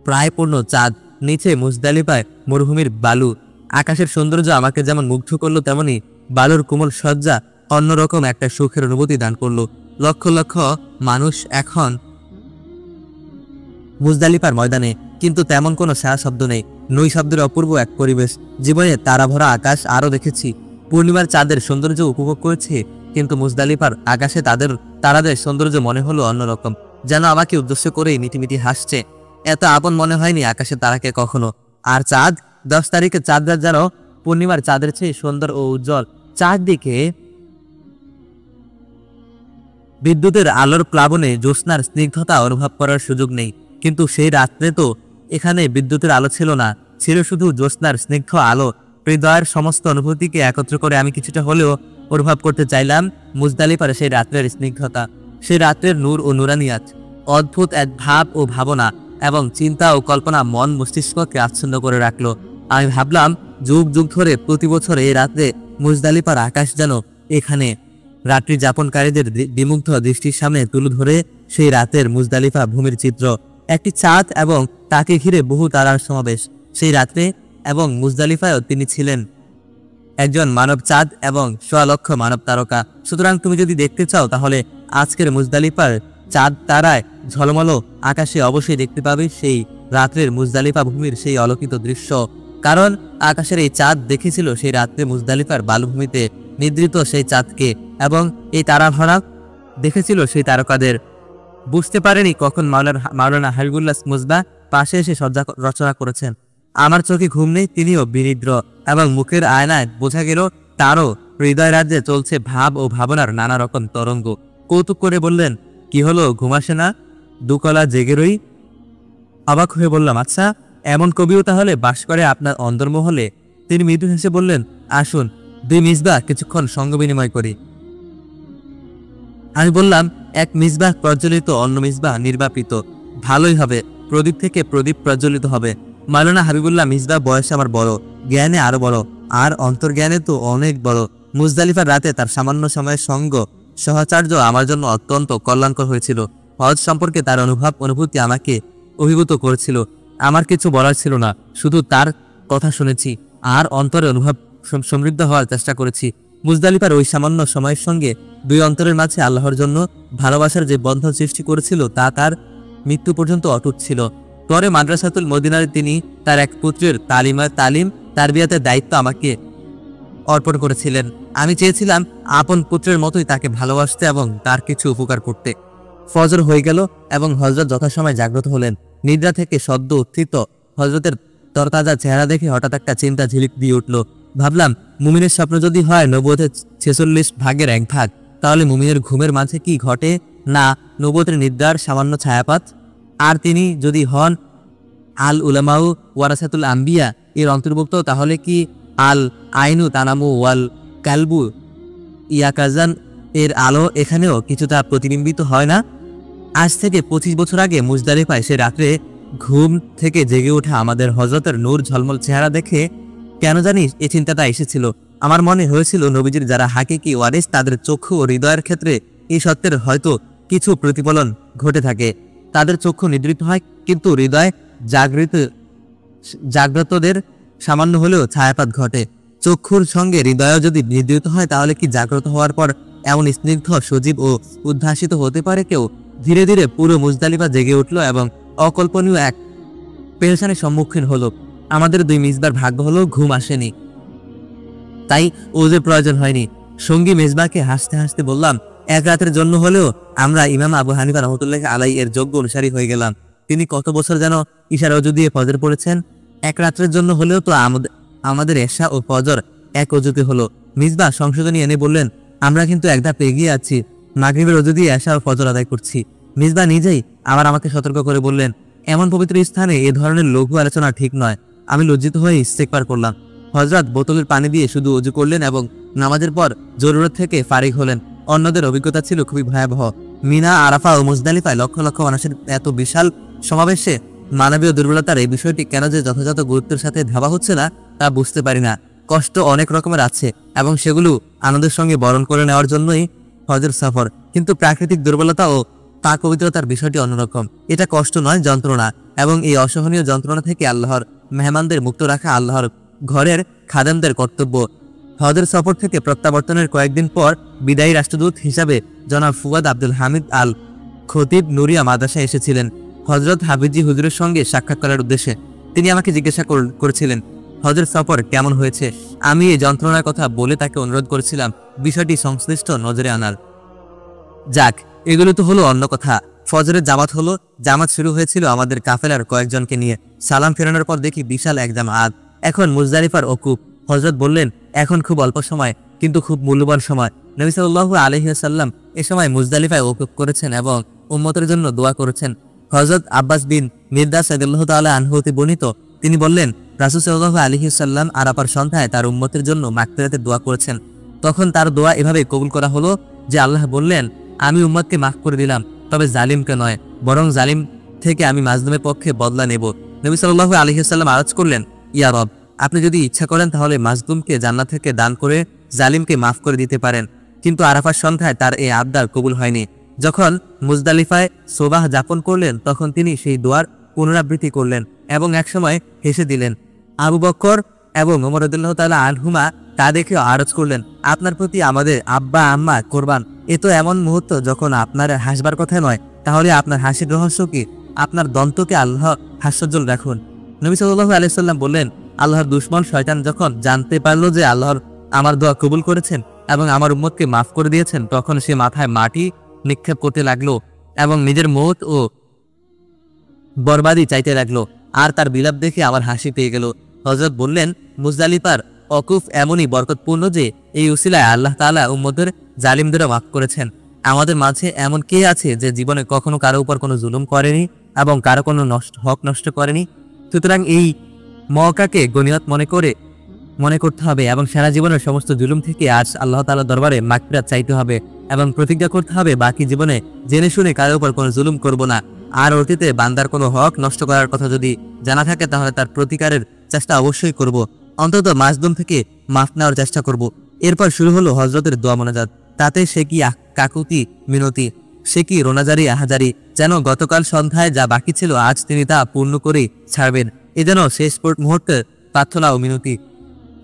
প্রায় পূর্ণ চাঁদ, নিচে মুজদালিফায় মরুভূমির বালু। আকাশের সৌন্দর্য আমাকে যেমন মুগ্ধ করলো, তেমনি বালুর কোমল সজ্জা অন্যরকম একটা সুখের অনুভূতি দান করলো। লক্ষ লক্ষ মানুষ এখন মুজদালিফার ময়দানে, কিন্তু তেমন কোনো সারা শব্দ নেই। নৈশব্দের অপূর্ব এক পরিবেশ। জীবনে তারাভরা আকাশ আরও দেখেছি, পূর্ণিমার চাঁদের সৌন্দর্য উপভোগ করেছি, কিন্তু মুজদালিফার আকাশে তারাদের সৌন্দর্য মনে হলো অন্যরকম, যেন আমাকে উদ্দেশ্য করেই মিটিমিটি হাসছে। এত আপন মনে হয়নি আকাশে তারাকে কখনো। আর চাঁদ, 10 তারিখে চাঁদ রাত যেন পূর্ণিমার চাঁদের চেয়ে সুন্দর ও উজ্জ্বল। চারদিকে বিদ্যুতের আলোর প্লাবনে জ্যোৎস্নার স্নিগ্ধতা অনুভব করার সুযোগ নেই। কিন্তু সেই রাত্রে তো এখানে বিদ্যুতের আলো ছিল না, ছিল শুধু জ্যোৎস্নার স্নিগ্ধ আলো। হৃদয়ের সমস্ত অনুভূতিকে একত্র করে আমি কিছুটা হলেও অনুভব করতে চাইলাম মুজদালিফার সেই রাত্রের স্নিগ্ধতা, সেই রাত্রের নূর ও নুরানিয়াত। অদ্ভুত এক ভাব ও ভাবনা এবং চিন্তা ও কল্পনা মন মস্তিষ্ককে আচ্ছন্ন করে রাখলো। আমি ভাবলাম, যুগ যুগ ধরে প্রতি বছর এই রাত্রে মুজদালিফার আকাশ যেন এখানে রাত্রি যাপনকারীদের বিমুগ্ধ দৃষ্টির সামনে তুলে ধরে সেই রাতের মুজদালিফা ভূমির চিত্র। একটি চাঁদ এবং তাকে ঘিরে বহু তারার সমাবেশ। সেই রাত্রে এবং মুজদালিফায়ও তিনি ছিলেন একজন মানব চাঁদ এবং 1.25 লক্ষ মানব তারকা। সুতরাং তুমি যদি দেখতে চাও, তাহলে আজকের মুজদালিফার চাঁদ তারায় ঝলমলো আকাশে অবশ্যই দেখতে পাবে সেই রাত্রের মুজদালিফা ভূমির সেই অলৌকিত দৃশ্য। কারণ আকাশের এই চাঁদ দেখেছিল সেই রাত্রে মুজদালিফার বালুভূমিতে নিদ্রিত সেই চাঁদকে, এবং এই তারা ভরা দেখেছিল সেই তারকাদের। বুঝতে পারেনি কখন মাওলানা হাবিবুল্লাহ মুজবা পাশে এসে সজ্জা রচনা করেছেন। আমার চোখে ঘুম নেই, তিনিও বিনিদ্র, এবং মুখের আয়নায় বোঝা গেল তারও হৃদয় রাজ্যে চলছে ভাব ও ভাবনার নানা রকম তরঙ্গ। কৌতুক করে বললেন, কি হলো, ঘুম আসে না? দুকলা জেগে রই। অবাক হয়ে বললাম, আচ্ছা, এমন কবিও তাহলে বাস করে আপনার অন্তর্মহলে? তিনি মৃদু হেসে বললেন, আসুন 2 মিসবাহ কিছুক্ষণ সঙ্গ বিনিময় করি। আমি বললাম, এক মিসবাহ প্রজ্বলিত, অন্য মিসবাহ নির্বাপিত। ভালোই হবে, প্রদীপ থেকে প্রদীপ প্রজ্বলিত হবে। মাওলানা হাবিবুল্লাহ মিসবাহ বয়সে আমার বড়, জ্ঞানে আরো বড়, আর অন্তর্জ্ঞানে তো অনেক বড়। মুজদালিফার রাতে তার সামান্য সময়ের সঙ্গ সহচার্য আমার জন্য অত্যন্ত কল্যাণকর হয়েছিল। হজ সম্পর্কে তার অনুভূতি আমাকে অভিভূত করেছিল। আমার কিছু বলার ছিল না, শুধু তার কথা শুনেছি আর অন্তরে অনুভব সমৃদ্ধ হওয়ার চেষ্টা করেছি। মুজদালিফার ওই সামান্য সময়ের সঙ্গে 2 অন্তরের মাঝে আল্লাহর জন্য ভালোবাসার যে বন্ধন সৃষ্টি করেছিল, তা তার মৃত্যু পর্যন্ত অটুট ছিল। পরে মাদ্রাসাতুল মদিনায় তিনি তার এক পুত্রের তালিম তারবিয়াতের দায়িত্ব আমাকে অর্পণ করেছিলেন। আমি চেয়েছিলাম আপন পুত্রের মতোই তাকে ভালোবাসতে এবং তার কিছু উপকার করতে। ফজর হয়ে গেল এবং হযরত যথাসময় জাগ্রত হলেন। নিদ্রা থেকে সদ্য উত্থিত হযরতের তরতাজা চেহারা দেখে হঠাৎ একটা চিন্তা ঝিলিক দিয়ে উঠল। ভাবলাম, মুমিনের স্বপ্ন যদি হয় নবুয়তের 46 ভাগের 1 ভাগ, তাহলে মুমিনের ঘুমের মাঝে কি ঘটে না নবুয়তের নিদ্রার সামান্য ছায়াপাত? আর তিনি যদি হন আল উলামাউ ওয়ারাসাতুল আম্বিয়া এর অন্তর্ভুক্ত, তাহলে কি আল আইনু তানামু ওয়াল কালবু ইয়াকাজান এর আলো এখানেও কিছুটা প্রতিবিম্বিত হয় না? আজ থেকে 25 বছর আগে মুজদালিফায় সে রাত্রে ঘুম থেকে জেগে ওঠা আমাদের হযরতের নূর ঝলমল চেহারা দেখে কেন জানি এই চিন্তাটা এসেছিল। আমার মনে হয়েছিল নবীজির যারা হাকিকি ওয়ারিস তাদের চক্ষু ও হৃদয়ের ক্ষেত্রে এই সত্যের হয়তো কিছু প্রতিফলন ঘটে থাকে। তাদের চক্ষু নিদ্রিত হয় কিন্তু হৃদয় জাগ্রতদের সামান্য হলেও ছায়াপাত ঘটে। চক্ষুর সঙ্গে হৃদয়ও যদি নিদ্রিত হয় তাহলে কি জাগ্রত হওয়ার পর এমন স্নিগ্ধ সজীব ও উদ্ভাসিত হতে পারে কেউ? ধীরে ধীরে পুরো মুজদালিফা জেগে উঠল এবং অকল্পনীয় এক পেরেশানির সম্মুখীন হলো। আমাদের 2 মিসবার ভাগ্য হলো ঘুম আসেনি, তাই ওজের প্রয়োজন হয়নি। সঙ্গী মেজবাকে হাসতে হাসতে বললাম, এক রাতের জন্য হলেও আমরা ইমাম আবু হানিফা রহমতুল্লাহ আলাই এর যোগ্য অনুসারী হয়ে গেলাম। তিনি কত বছর যেন ইশারা ওযু দিয়ে ফজর পড়েছেন। এক রাত্রের জন্য হলেও তো আমাদের এশা ও ফজর এক ওযুতে হলো। মিসবা সংশোধনী এনে বললেন, আমরা কিন্তু এক ধাপ এগিয়ে আছি, মাগরিবের ওযু দিয়ে এশা ও ফজর আদায় করছি। মিসবা নিজেই আবার আমাকে সতর্ক করে বললেন, এমন পবিত্র স্থানে এ ধরনের লঘু আলোচনা ঠিক নয়। আমি লজ্জিত হয়ে ইস্তেগফার করলাম। হযরত বোতলের পানি দিয়ে শুধু ওযু করলেন এবং নামাজের পর জরুরত থেকে ফারিগ হলেন। অন্যদের অভিজ্ঞতা ছিল খুবই ভয়াবহ। মিনা, আরাফা ও মুজদালিফায় লক্ষ লক্ষ মানুষের এত বিশাল সমাবেশে মানবীয় দুর্বলতার এই বিষয়টি কেন যে যথাযথ গুরুত্বের সাথে ভাবা হচ্ছে না তা বুঝতে পারি না। কষ্ট অনেক রকমের আছে এবং সেগুলো আনন্দের সঙ্গে বরণ করে নেওয়ার জন্যই হজের সফর, কিন্তু প্রাকৃতিক দুর্বলতা ও পাক পবিত্রতার বিষয়টি অন্যরকম। এটা কষ্ট নয়, যন্ত্রণা, এবং এই অসহনীয় যন্ত্রণা থেকে আল্লাহর মেহমানদের মুক্ত রাখা আল্লাহর ঘরের খাদেমদের কর্তব্য। হজের সফর থেকে প্রত্যাবর্তনের কয়েকদিন পর বিদায়ী রাষ্ট্রদূত হিসাবে জনাব ফুয়াদ আব্দুল হামিদ আল খতিব নুরিয়া মাদ্রাসায় এসেছিলেন হজরত হাফিজি হুজুরের সঙ্গে সাক্ষাৎ করার উদ্দেশ্যে। তিনি আমাকে জিজ্ঞাসা করেছিলেন হজের সফর কেমন হয়েছে। আমি এই যন্ত্রণার কথা বলে তাকে অনুরোধ করেছিলাম বিষয়টি সংশ্লিষ্ট নজরে আনার। যাক, এগুলো তো হলো অন্য কথা। ফজরের জামাত হলো। জামাত শুরু হয়েছিল আমাদের কাফেলার কয়েকজনকে নিয়ে। সালাম ফেরানোর পর দেখি বিশাল এক জামাত। এখন মুজদালিফার ওকুফ। হযরত বললেন, এখন খুব অল্প সময় কিন্তু খুব মূল্যবান সময়। নবী সাল্লাল্লাহু আলাইহি ওয়াসাল্লাম এ সময় মুজদালিফায় ওকুফ করেছেন এবং উম্মতের জন্য দোয়া করেছেন। হযরত আব্বাস বিন মিরদাস রাদিয়াল্লাহু তাআলা আনহু হতে বর্ণিত, তিনি বললেন, রাসূল সাল্লাল্লাহু আলাইহি ওয়াসাল্লাম আরাফার সন্ধ্যায় তার উম্মতের জন্য মাগফিরাতের দোয়া করেছেন। তখন তার দোয়া এভাবে কবুল করা হলো যে আল্লাহ বললেন, আমি উম্মতকে মাফ করে দিলাম, তবে জালিমকে নয়, বরং জালিম থেকে আমি মাজলুমের পক্ষে বদলা নেব। নবী সাল্লাল্লাহু আলাইহি ওয়াসাল্লাম আরজ করলেন, ইয়া রব, আপনি যদি ইচ্ছা করেন তাহলে মাজলুমকে জান্নাত থেকে দান করে জালিমকে মাফ করে দিতে পারেন। কিন্তু আরাফার সন্ধ্যায় তার এই আবদার কবুল হয়নি। যখন মুজদালিফায় সোবাহ যাপন করলেন তখন তিনি সেই দোয়ার পুনরাবৃত্তি করলেন এবং একসময় হেসে দিলেন। আবু বকর এবং ওমর রাদিয়াল্লাহু তাআলা আনহুমা তা দেখে আরজ করলেন, আপনার প্রতি আমাদের আব্বা আম্মা কোরবান। এ তো এমন মুহূর্ত যখন আপনার হাসবার কথা নয়, তাহলে আপনার হাসির রহস্য কি? আপনার দন্তকে আল্লাহ হাস্যোজ্জ্বল রাখুন। নবী সাল্লাল্লাহু আলাইহি ওয়াসাল্লাম বললেন, আল্লাহর দুশমন শয়তান যখন জানতে পারল যে আল্লাহর আমার দোয়া কবুল করেছেন এবং আমার উম্মতকে মাফ করে দিয়েছেন, তখন সে মাথায় মাটি নিক্ষেপ করতে লাগলো এবং নিজের মৌত ও বরবাদি চাইতে লাগলো। আর তার বিলাপ দেখে আমার হাসি পেয়ে গেল। হযরত বললেন, মুজদালিফার ওকুফ এমনই বরকতপূর্ণ যে এই উসিলায় আল্লাহ তাআলা উম্মতের জালিমদেরও মাফ করেছেন। আমাদের মাঝে এমন কে আছে যে জীবনে কখনো কারো উপর কোনো জুলুম করেনি এবং কারো কোনো হক নষ্ট করেনি? সুতরাং এই মওকাকে গনিমত মনে করতে হবে এবং সারা জীবনের সমস্ত জুলুম থেকে আজ আল্লাহ তাআলার দরবারে মাগফিরাত চাইতে হবে এবং প্রতিজ্ঞা করতে হবে বাকি জীবনে জেনে শুনে কারো উপর কোনো জুলুম করব না। আর অতীতে বান্দার কোনো হক নষ্ট করার কথা যদি জানা থাকে তাহলে তার প্রতিকারের চেষ্টা অবশ্যই করব, অন্তত মাজলুম থেকে মাফ নেওয়ার চেষ্টা করব। এরপর শুরু হলো হযরতের দোয়া মোনাজাত। তাতে সে কি কাকুতি মিনতি, সে কি রোনাজারি আহাজারি, যেন গতকাল সন্ধ্যায় যা বাকি ছিল আজ তিনি তা পূর্ণ করেই ছাড়বেন। এ যেন শেষ মুহূর্তের প্রার্থনা ও মিনতি।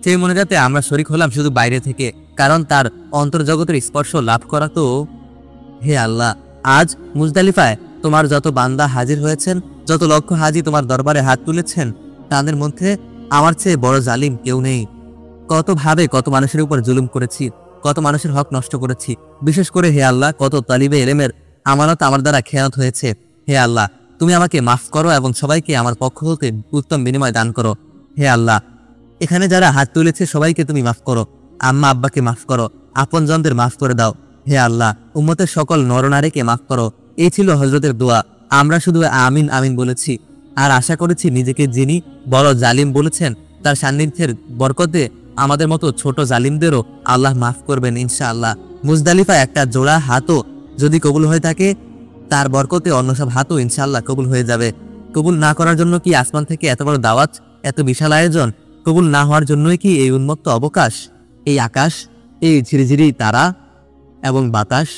সেই মোনাজাতে আমরা শরীক হলাম শুধু বাইরে থেকে, কারণ তার অন্তর্জগতের স্পর্শ লাভ করা তো। হে আল্লাহ, আজ মুজদালিফায় তোমার যত বান্দা হাজির হয়েছেন, যত লক্ষ হাজি তোমার দরবারে হাত তুলেছেন, তাদের মধ্যে আমার চেয়ে বড় জালিম কেউ নেই। কত ভাবে কত মানুষের উপর জুলুম করেছি, কত মানুষের হক নষ্ট করেছি। বিশেষ করে হে আল্লাহ, কত তালিবে ইলমের আমানত আমার দ্বারা খেয়ানত হয়েছে। হে আল্লাহ, তুমি আমাকে মাফ করো এবং সবাইকে আমার পক্ষ হতে উত্তম বিনিময় দান করো। হে আল্লাহ, এখানে যারা হাত তুলেছে সবাইকে তুমি মাফ করো। আম্মা আব্বাকে মাফ করো, আপনজনদের মাফ করে দাও। হে আল্লাহ, উম্মতের সকল নরনারীকে মাফ করো। এই ছিল হযরতের দোয়া। আমরা শুধু আমিন আমিন বলেছি আর আশা করেছি নিজেকে যিনি বড় জালিম বলেছেন তার সান্নিধ্যের বরকতে আমাদের মতো ছোট জালিমদেরও আল্লাহ মাফ করবেন ইনশাআল্লাহ। মুজদালিফা একটা জোড়া হাতও যদি কবুল হয়ে থাকে, তার বরকতে অন্য সব হাতও ইনশাআল্লাহ কবুল হয়ে যাবে। কবুল না করার জন্য কি আসমান থেকে এত বড় দাওয়াত, এত বিশাল আয়োজন? কবুল না হওয়ার জন্যই কি এই উন্মুক্ত অবকাশ, এই আকাশ, এই ঝিরিঝিরি তারা এবং বাতাস?